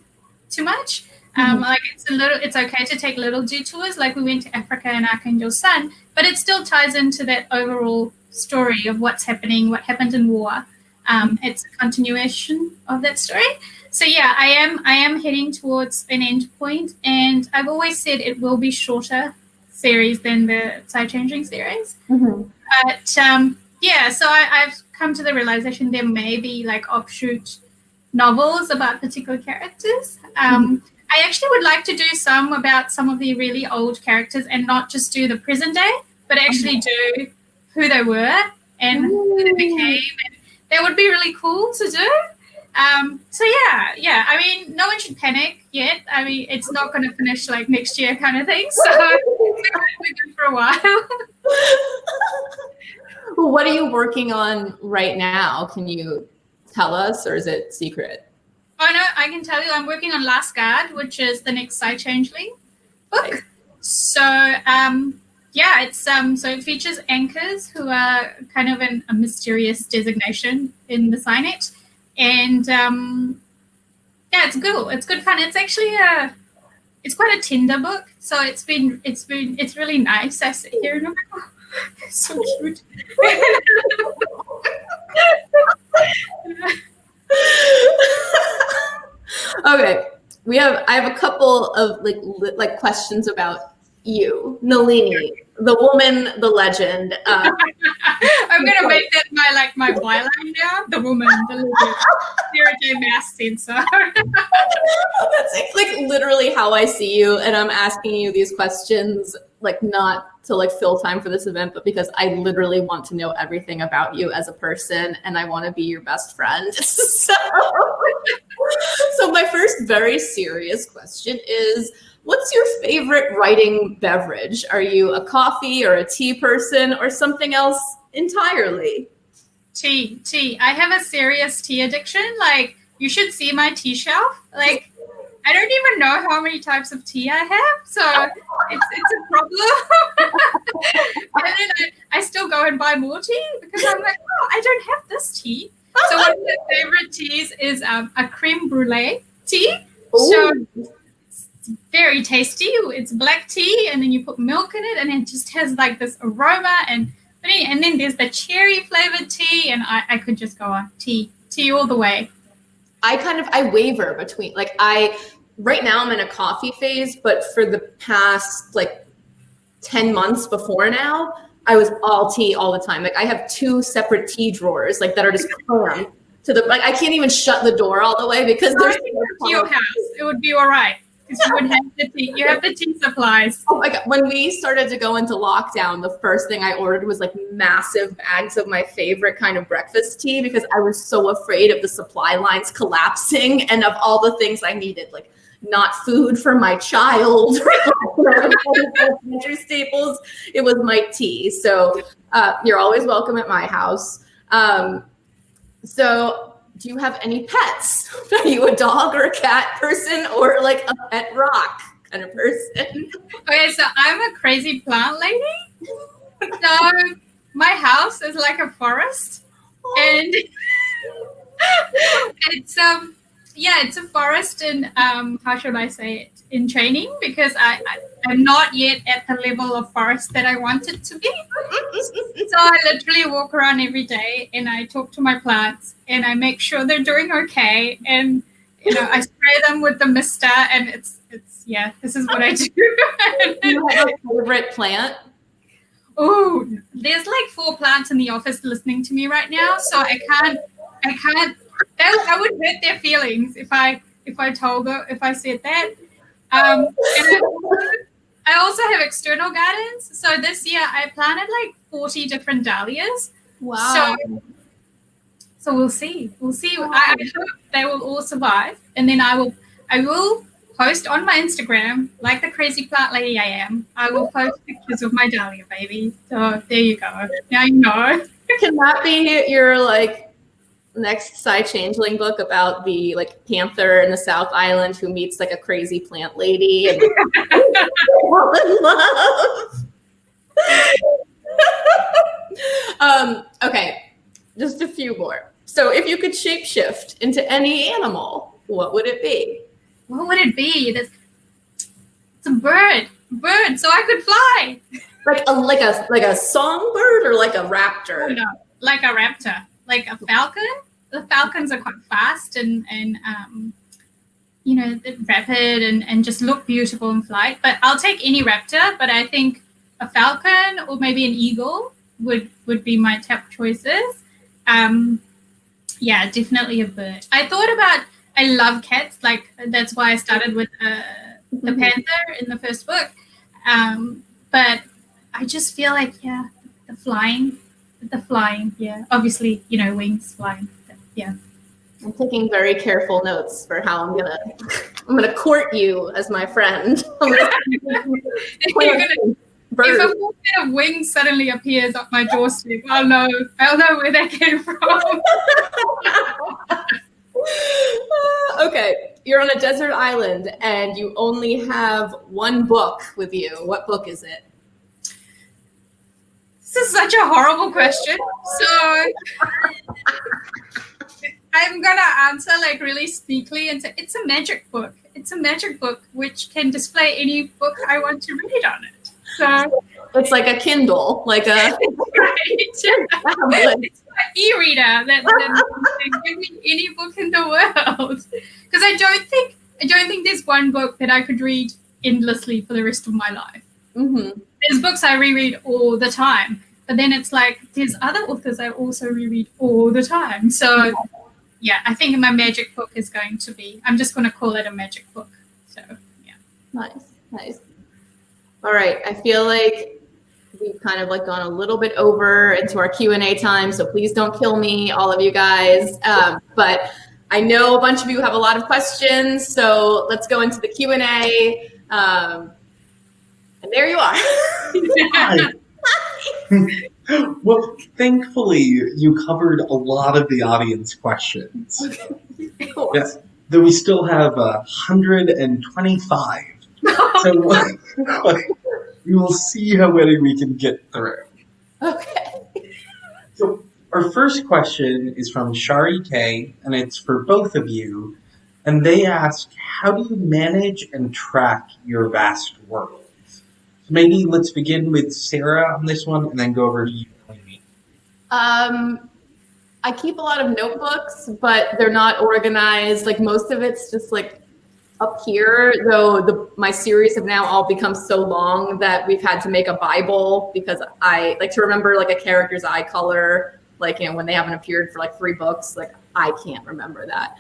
too much. Like it's okay to take little detours, like we went to Africa and Archangel Sun, but it still ties into that overall story of what's happening, what happened in war. It's a continuation of that story. So yeah, I am heading towards an end point, and I've always said it will be shorter series than the Side Changing series. But yeah, so I've come to the realization there may be like offshoot novels about particular characters. I actually would like to do some about some of the really old characters and not just do the present day, but actually do who they were and who they became. And that would be really cool to do. So yeah. I mean, no one should panic yet. I mean, it's not going to finish like next year kind of thing. So we're good for a while. Well, what are you working on right now? Can you tell us, or is it secret? Oh no, I can tell you. I'm working on Last Guard, which is the next Side Changeling book. Nice. So it's so it features anchors who are kind of a mysterious designation in the Signet, and it's cool. It's good fun. It's actually it's quite a tender book. So it's really nice. I sit here and I'm like, oh, it's so cute. Okay, I have a couple of like questions about you, Nalini, the woman, the legend. I'm gonna make that my byline now. The woman, the legend. Sarah J Maas censor. That's like literally how I see you, and I'm asking you these questions like not to like fill time for this event, but because I literally want to know everything about you as a person and I want to be your best friend. So my first very serious question is, what's your favorite writing beverage? Are you a coffee or a tea person or something else entirely? Tea. I have a serious tea addiction. Like, you should see my tea shelf. Like, I don't even know how many types of tea I have, so it's a problem. And then I still go and buy more tea because I'm like, oh, I don't have this tea. So one of my favorite teas is a creme brulee tea. Ooh. So it's very tasty. It's black tea, and then you put milk in it, and it just has like this aroma. And then there's the cherry flavored tea, and I could just go on tea all the way. I waver between, like, right now I'm in a coffee phase, but for the past like 10 months before now, I was all tea all the time. Like, I have 2 separate tea drawers, like, that are just crammed to the, like, I can't even shut the door all the way because there's your house. It would be all right. Because you would have the tea. You have the tea supplies. Oh my God. When we started to go into lockdown, the first thing I ordered was like massive bags of my favorite kind of breakfast tea because I was so afraid of the supply lines collapsing and of all the things I needed, like not food for my child, staples. It was my tea. So you're always welcome at my house. So do you have any pets? Are you a dog or a cat person or like a pet rock kind of person? Okay, so I'm a crazy plant lady. So my house is like a forest, and it's it's a forest in how should I say it, in training, because I'm not yet at the level of forest that I want it to be. So I literally walk around every day and I talk to my plants and I make sure they're doing okay, and I spray them with the mister, and it's this is what I do. Do you have a favorite plant? Oh, there's like 4 plants in the office listening to me right now, so I can't. That would hurt their feelings if I said that. And I also have external gardens. So this year I planted like 40 different dahlias. Wow. So we'll see. Wow. I hope they will all survive. And then I will post on my Instagram, like the crazy plant lady I am. I will post pictures of my dahlia baby. So there you go. Now you know. Can that be your like next changeling book about the like panther in the South Island who meets like a crazy plant lady and fall in love? Okay, just a few more. So if you could shapeshift into any animal, what would it be? What would it be? It's a bird, so I could fly. Like a songbird or like a raptor? Oh, no, like a raptor, like a falcon. The falcons are quite fast and rapid and just look beautiful in flight. But I'll take any raptor. But I think a falcon or maybe an eagle would be my top choices. Definitely a bird. I love cats. Like, that's why I started with the panther in the first book. But I just feel like, the flying, obviously, wings flying. Yeah. I'm taking very careful notes for how I'm gonna court you as my friend. If a full set of wings suddenly appears up my doorstep, I'll know where they came from. Okay, you're on a desert island and you only have one book with you. What book is it? This is such a horrible question. So I'm gonna answer like really sneakily and say it's a magic book. It's a magic book which can display any book I want to read on it. So it's like a Kindle, like a it's an e-reader that can give me any book in the world. Because I don't think there's one book that I could read endlessly for the rest of my life. Mm-hmm. There's books I reread all the time, but then it's like there's other authors I also reread all the time. So I think my magic book is going to be, I'm just going to call it a magic book. So, yeah. Nice. All right. I feel like we've kind of like gone a little bit over into our Q&A time, so please don't kill me, all of you guys. But I know a bunch of you have a lot of questions, so let's go into the Q&A. And there you are. Hi. Well, thankfully, you covered a lot of the audience questions. Yes, though we still have 125. So we will see how many we can get through. Okay. So our first question is from Shari K, and it's for both of you. And they ask, how do you manage and track your vast world? So maybe let's begin with Sarah on this one and then go over to you, Nalini. I keep a lot of notebooks, but they're not organized. Like most of it's just like up here, though my series have now all become so long that we've had to make a Bible because I like to remember like a character's eye color, like, you know, when they haven't appeared for like 3 books, like I can't remember that.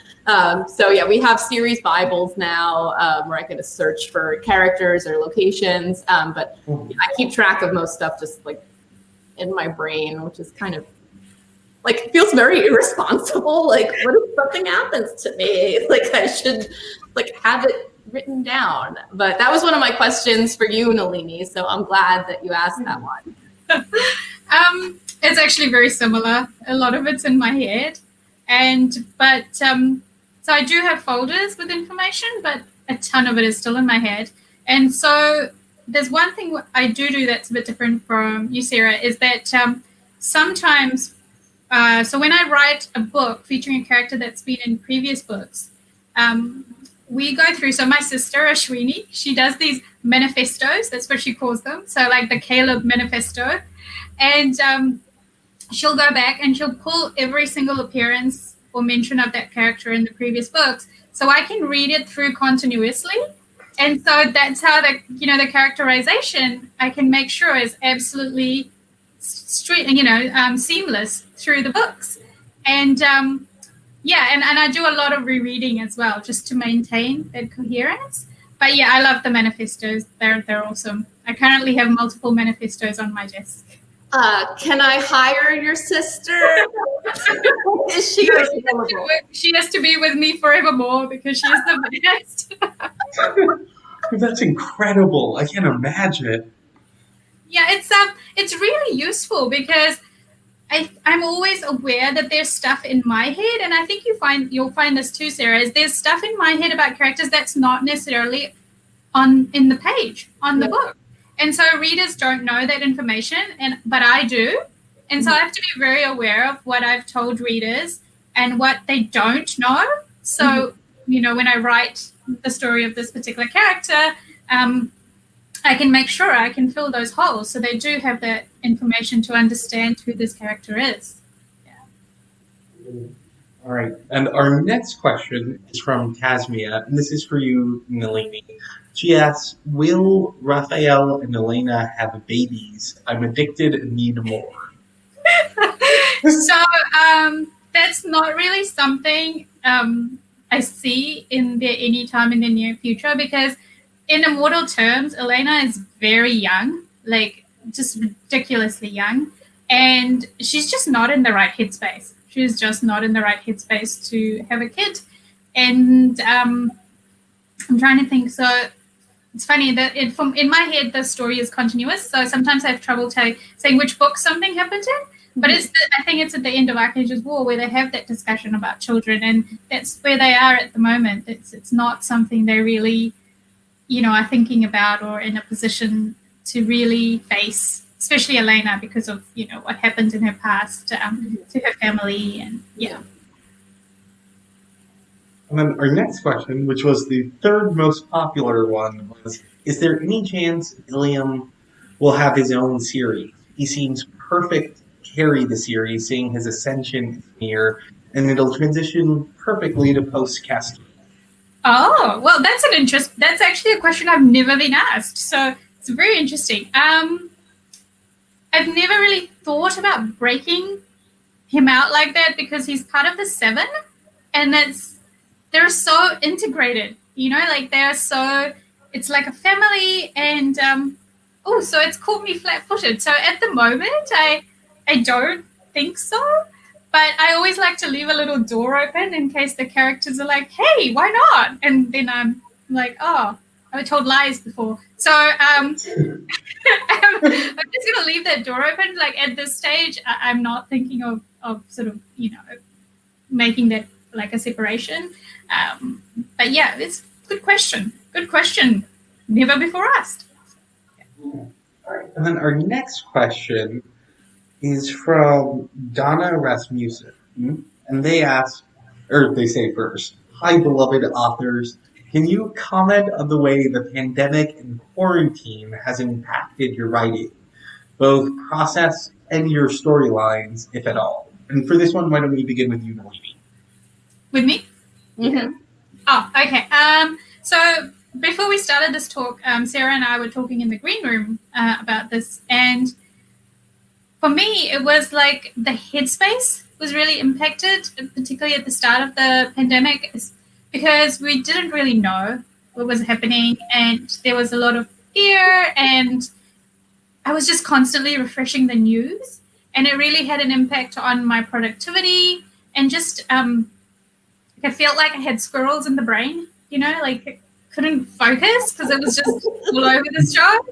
So yeah, we have series Bibles now where I can just search for characters or locations. But I keep track of most stuff just like in my brain, which is kind of like feels very irresponsible. Like, what if something happens to me? Like, I should like have it written down. But that was one of my questions for you, Nalini. So I'm glad that you asked that one. It's actually very similar. A lot of it's in my head, but so I do have folders with information, but a ton of it is still in my head. And so there's one thing I do that's a bit different from you, Sarah, is that sometimes. So when I write a book featuring a character that's been in previous books, we go through. So my sister, Ashwini, she does these manifestos. That's what she calls them. So like the Caleb manifesto. And she'll go back and she'll pull every single appearance or mention of that character in the previous books. So I can read it through continuously. And so that's how the characterization I can make sure is absolutely seamless through the books. And and I do a lot of rereading as well just to maintain that coherence. But yeah, I love the manifestos. They're awesome. I currently have multiple manifestos on my desk. Can I hire your sister? Is she available? She has to be with me forevermore because she is the best. That's incredible. I can't imagine. Yeah, it's really useful because I'm always aware that there's stuff in my head, and I think you'll find this too, Sarah. Is there's stuff in my head about characters that's not necessarily in the page on the book, and so readers don't know that information, but I do, and so I have to be very aware of what I've told readers and what they don't know. So when I write the story of this particular character, I can make sure I can fill those holes so they do have that information to understand who this character is. Yeah. All right. And our next question is from Tasmia, and this is for you, Nalini. She asks, will Raphael and Elena have babies? I'm addicted and need more. So that's not really something I see any time in the near future because in immortal terms, Elena is very young, like just ridiculously young, and she's just not in the right headspace. She's just not in the right headspace to have a kid. And I'm trying to think. So it's funny that in my head, the story is continuous. So sometimes I have trouble saying which book something happened in. But I think it's at the end of Archangel's War where they have that discussion about children, and that's where they are at the moment. It's not something they really are thinking about or in a position to really face, especially Elena, because of, what happened in her past to her family. And yeah. And then our next question, which was the third most popular one, was, is there any chance William will have his own series? He seems perfect to carry the series, seeing his ascension is near, and it'll transition perfectly to post-casting. Oh, well, that's actually a question I've never been asked. So it's very interesting. I've never really thought about breaking him out like that because he's part of the 7, and they're so integrated, like they're so, it's like a family, and oh, so it's caught me flat-footed. So at the moment, I don't think so. But I always like to leave a little door open in case the characters are like, hey, why not? And then I'm like, oh, I told lies before. So I'm just going to leave that door open. Like at this stage, I'm not thinking of sort of, making that like a separation. But yeah, it's a good question. Good question. Never before asked. All right. And then our next question is from Donna Rasmussen. And they ask, or they say first, hi, beloved authors. Can you comment on the way the pandemic and quarantine has impacted your writing, both process and your storylines, if at all? And for this one, why don't we begin with you, Nalini? With me? Mm-hmm. Oh, okay. So before we started this talk, Sarah and I were talking in the green room about this. And for me, it was like the headspace was really impacted, particularly at the start of the pandemic, because we didn't really know what was happening. And there was a lot of fear. And I was just constantly refreshing the news. And it really had an impact on my productivity and just I felt like I had squirrels in the brain, like I couldn't focus because it was just all over the show.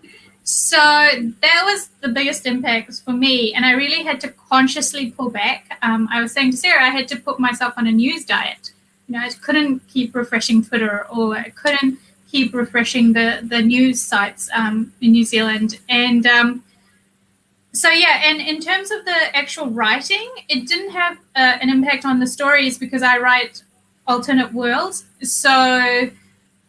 So that was the biggest impact for me. And I really had to consciously pull back. I was saying to Sarah, I had to put myself on a news diet. I couldn't keep refreshing Twitter, or I couldn't keep refreshing the news sites in New Zealand. And so, yeah, and in terms of the actual writing, it didn't have an impact on the stories because I write alternate worlds. So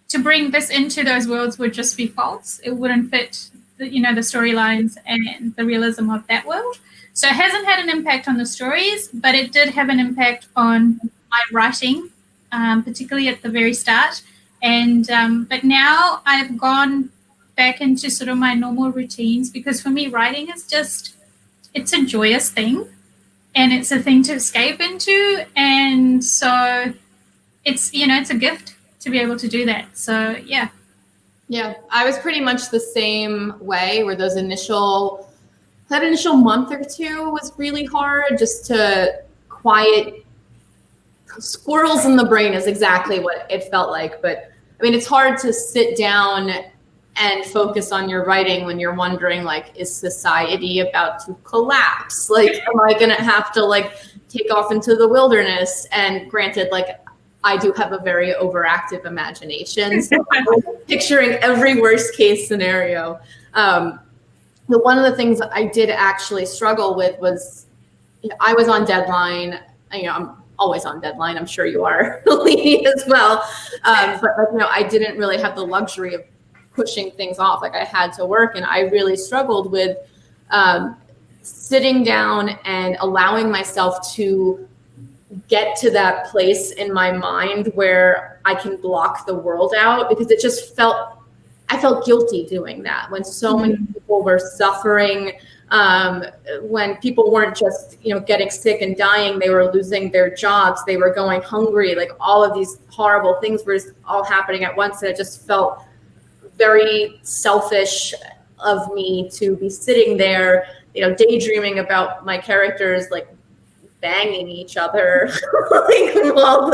to bring this into those worlds would just be false. It wouldn't fit, the storylines and the realism of that world. So it hasn't had an impact on the stories, but it did have an impact on my writing, particularly at the very start. And but now I've gone back into sort of my normal routines because for me, writing is it's a joyous thing and it's a thing to escape into. And so it's a gift to be able to do that. So, yeah. Yeah, I was pretty much the same way where that initial month or two was really hard just to quiet squirrels in the brain is exactly what it felt like. But I mean, it's hard to sit down and focus on your writing when you're wondering, like, is society about to collapse? Like, am I going to have to take off into the wilderness? And granted, I do have a very overactive imagination, so I'm picturing every worst case scenario. One of the things I did actually struggle with was I was on deadline. I'm always on deadline. I'm sure you are, Nalini, as well. But I didn't really have the luxury of pushing things off. I had to work, and I really struggled with sitting down and allowing myself to get to that place in my mind where I can block the world out, because it just I felt guilty doing that when so many people were suffering, when people weren't just, getting sick and dying, they were losing their jobs, they were going hungry, all of these horrible things were all happening at once. And it just felt very selfish of me to be sitting there, daydreaming about my characters, banging each other, while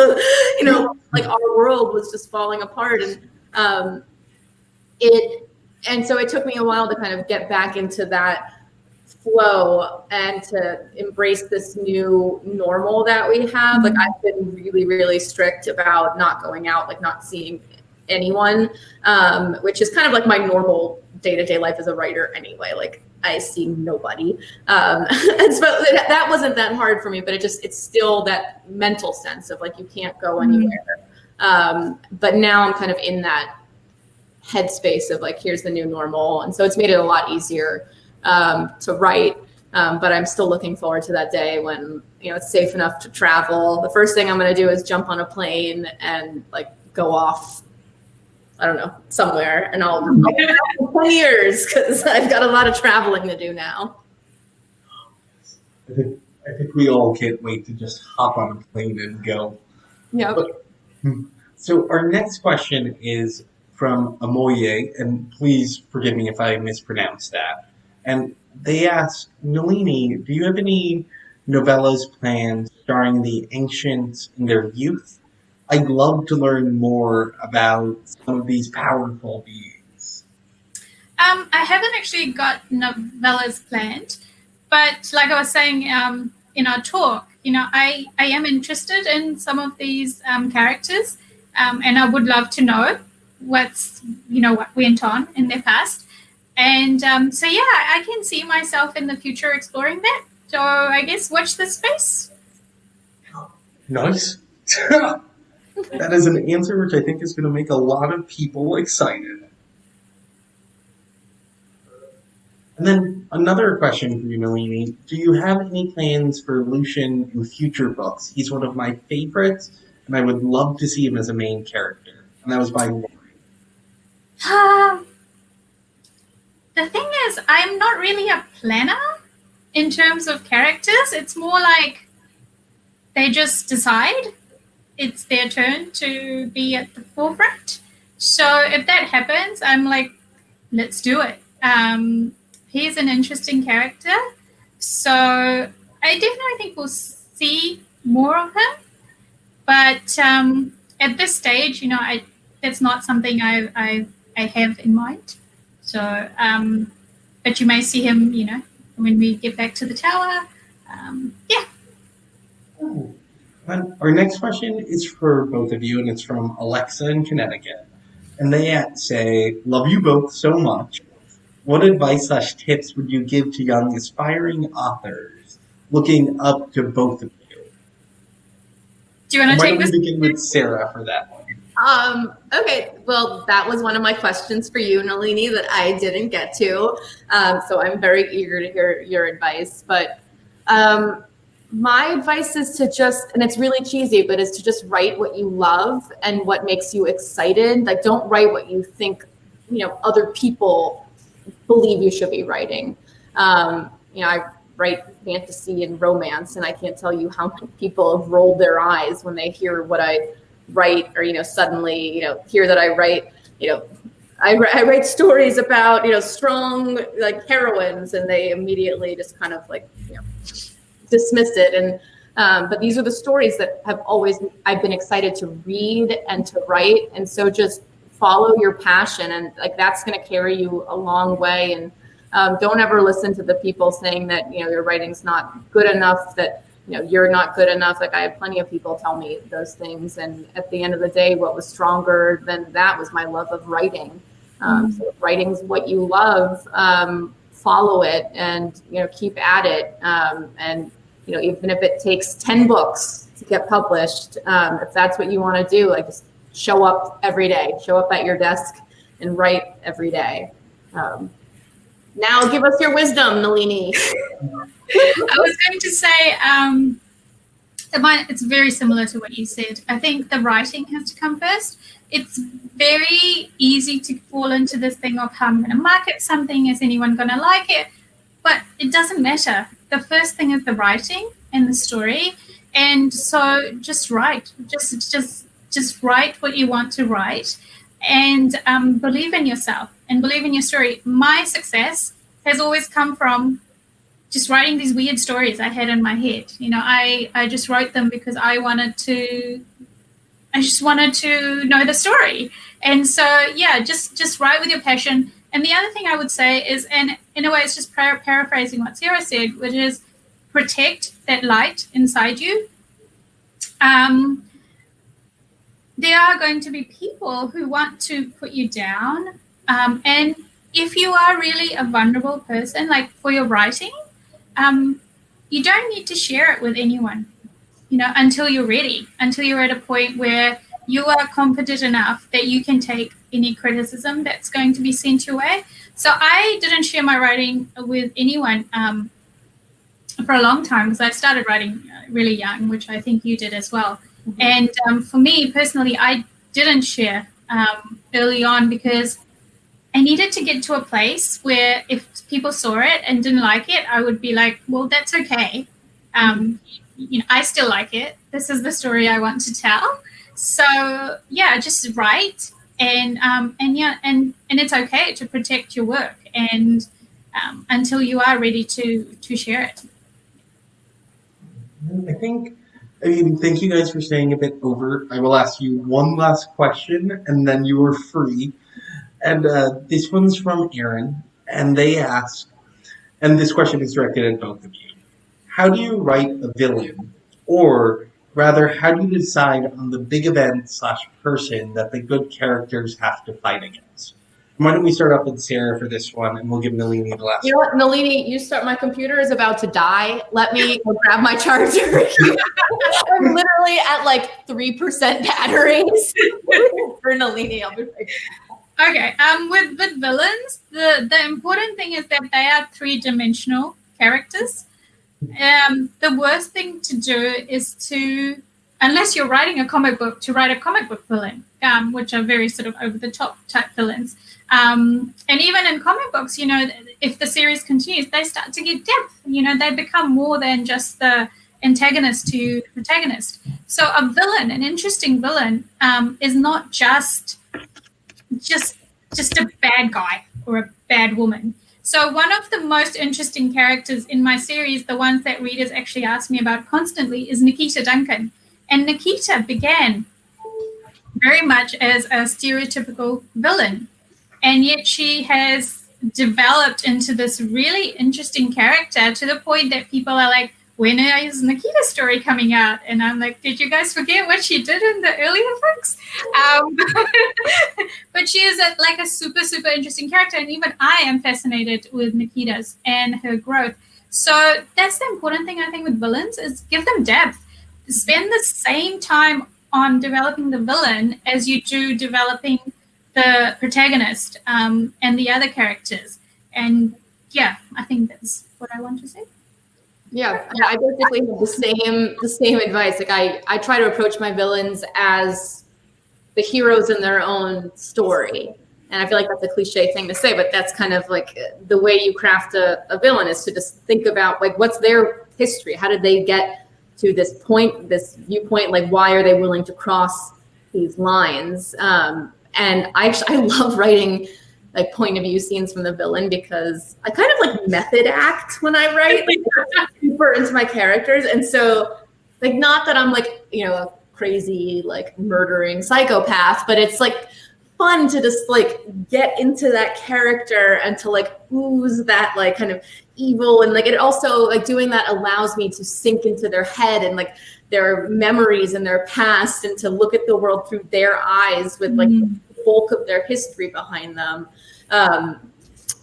our world was just falling apart. And so it took me a while to kind of get back into that flow and to embrace this new normal that we have. I've been really, really strict about not going out, not seeing anyone, which is kind of my normal day-to-day life as a writer anyway. I see nobody. And so that wasn't that hard for me, but it's still that mental sense of you can't go anywhere. But now I'm kind of in that headspace of here's the new normal. And so it's made it a lot easier to write. But I'm still looking forward to that day when, it's safe enough to travel. The first thing I'm going to do is jump on a plane and go off, I don't know, somewhere, and I'll be back in 20 years because I've got a lot of traveling to do now. I think we all can't wait to just hop on a plane and go. Yeah. So our next question is from Amoye, and please forgive me if I mispronounced that. And they asked, Nalini, do you have any novellas planned starring the ancients in their youth? I'd love to learn more about some of these powerful beings. I haven't actually got novellas planned, but like I was saying in our talk, I am interested in some of these characters, and I would love to know what went on in their past. And so, yeah, I can see myself in the future exploring that. So I guess watch this space. Nice. That is an answer which I think is going to make a lot of people excited. And then another question for you, Nalini. Do you have any plans for Lucian in future books? He's one of my favorites, and I would love to see him as a main character. And that was by Lori. The thing is, I'm not really a planner in terms of characters. It's more like they just decide it's their turn to be at the forefront. So if that happens, I'm like, let's do it. He's an interesting character. So I definitely think we'll see more of him. But at this stage, that's not something I have in mind. So, but you may see him, when we get back to the tower. Yeah. Ooh. And our next question is for both of you, and it's from Alexa in Connecticut. And they say, love you both so much. What advice/tips would you give to young aspiring authors looking up to both of you? Do you want to take this? Why don't we begin with Sarah for that one? Okay, well, that was one of my questions for you, Nalini, that I didn't get to. So I'm very eager to hear your advice. But my advice is to just, and it's really cheesy, but is to just write what you love and what makes you excited. Like, don't write what you think, other people believe you should be writing. I write fantasy and romance, and I can't tell you how many people have rolled their eyes when they hear what I write, or suddenly hear that I write I write stories about strong like heroines, and they immediately just kind of like dismiss it. And but these are the stories that I've been excited to read and to write, and so just follow your passion, and like that's going to carry you a long way. And don't ever listen to the people saying that your writing's not good enough, that you're not good enough. Like I had plenty of people tell me those things. And at the end of the day, what was stronger than that was my love of writing. So if writing's what you love, follow it and, keep at it. And, even if it takes 10 books to get published, if that's what you want to do, like just show up every day, show up at your desk and write every day. Now give us your wisdom, Nalini. I was going to say, it's very similar to what you said. I think the writing has to come first. It's very easy to fall into this thing of how I'm going to market something. Is anyone going to like it? But it doesn't matter. The first thing is the writing and the story. And so just write. Just write what you want to write. And believe in yourself and believe in your story. My success has always come from just writing these weird stories I had in my head. I just wrote them because I just wanted to know the story. And so, yeah, just write with your passion. And the other thing I would say is, and in a way, it's just paraphrasing what Sarah said, which is protect that light inside you. There are going to be people who want to put you down. And if you are really a vulnerable person, like for your writing, you don't need to share it with anyone, until you're ready, until you're at a point where you are confident enough that you can take any criticism that's going to be sent your way. So I didn't share my writing with anyone for a long time, because I started writing really young, which I think you did as well. Mm-hmm. And for me personally, I didn't share early on because I needed to get to a place where if people saw it and didn't like it, I would be like, well, that's okay. I still like it. This is the story I want to tell. So yeah, just write and it's okay to protect your work and until you are ready to share it. Thank you guys for staying a bit over. I will ask you one last question and then you are free. And this one's from Aaron, and they ask, and this question is directed at both of you. How do you write a villain? Or rather, how do you decide on the big event / person that the good characters have to fight against? Why don't we start off with Sarah for this one, and we'll give Nalini the last. You know what, Nalini, you start. My computer is about to die. Let me go grab my charger. I'm literally at like 3% batteries. For Nalini, I'll be right back. Okay. With villains, the important thing is that they are 3-dimensional characters. The worst thing to do is to, unless you're writing a comic book, to write a comic book villain, which are very sort of over the top type villains. And even in comic books, you know, if the series continues, they start to get depth. You know, they become more than just the antagonist to protagonist. So a villain, an interesting villain, is not just a bad guy or a bad woman. So one of the most interesting characters in my series, the ones that readers actually ask me about constantly, is Nikita Duncan. And Nikita began very much as a stereotypical villain. And yet she has developed into this really interesting character to the point that people are like, when is Nikita's story coming out? And I'm like, did you guys forget what she did in the earlier books? But she is a super, super interesting character. And even I am fascinated with Nikita's and her growth. So that's the important thing, I think, with villains is give them depth. Spend the same time on developing the villain as you do developing the protagonist and the other characters. And yeah, I think that's what I want to say. Yeah, I basically have the same advice. Like I try to approach my villains as the heroes in their own story. And I feel like that's a cliche thing to say, but that's kind of like the way you craft a villain is to just think about like what's their history? How did they get to this point, this viewpoint? Like why are they willing to cross these lines? And I love writing like point of view scenes from the villain because I kind of like method act when I write like, super into my characters. And so like, not that I'm like, you know, a crazy, like murdering psychopath, but it's like fun to just like get into that character and to like ooze that like kind of evil. And like, it also like doing that allows me to sink into their head and like their memories and their past and to look at the world through their eyes with like the bulk of their history behind them.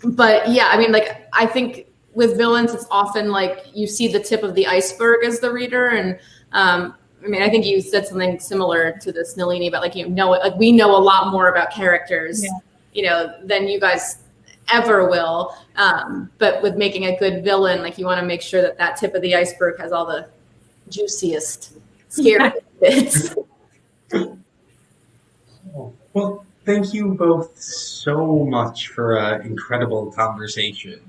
But yeah, I mean, like, I think with villains, it's often like you see the tip of the iceberg as the reader. And I mean, I think you said something similar to this, Nalini, about like, like we know a lot more about characters, you know, than you guys ever will. But with making a good villain, like you want to make sure that that tip of the iceberg has all the juiciest, scary bits. Well, thank you both so much for an incredible conversation.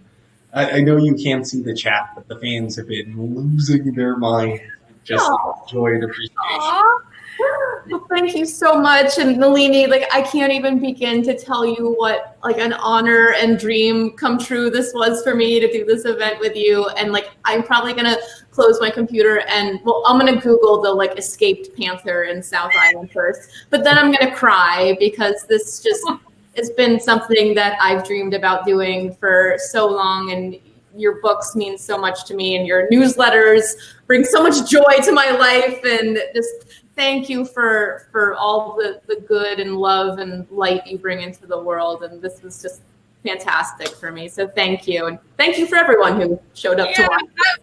I know you can't see the chat, but the fans have been losing their minds with just joy and appreciation. Well, thank you so much. And Nalini, like I can't even begin to tell you what like an honor and dream come true this was for me to do this event with you. And like I'm probably gonna close my computer and I'm gonna Google the like escaped panther in South Island first, but then I'm gonna cry because this just has been something that I've dreamed about doing for so long. And your books mean so much to me and your newsletters bring so much joy to my life. And just thank you for all the good and love and light you bring into the world. And this was just fantastic for me. So thank you. And thank you for everyone who showed up to watch.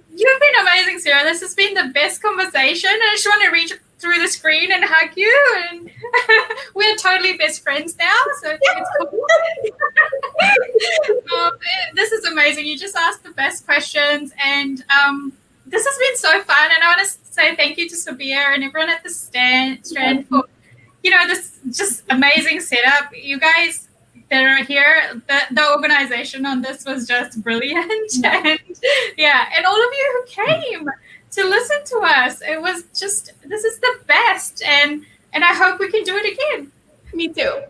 You've been amazing, Sarah. This has been the best conversation. I just want to reach through the screen and hug you. And we're totally best friends now. So it's cool. This is amazing. You just asked the best questions. And this has been so fun. And I want to say thank you to Sabir and everyone at the Strand for, you know, this just amazing setup. You guys that are here, the organization on this was just brilliant. And all of you who came to listen to us, it was just, this is the best. And I hope we can do it again. Me too.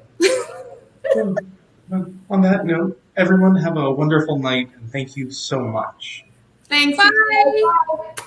On that note, everyone have a wonderful night and thank you so much. Thanks. Bye.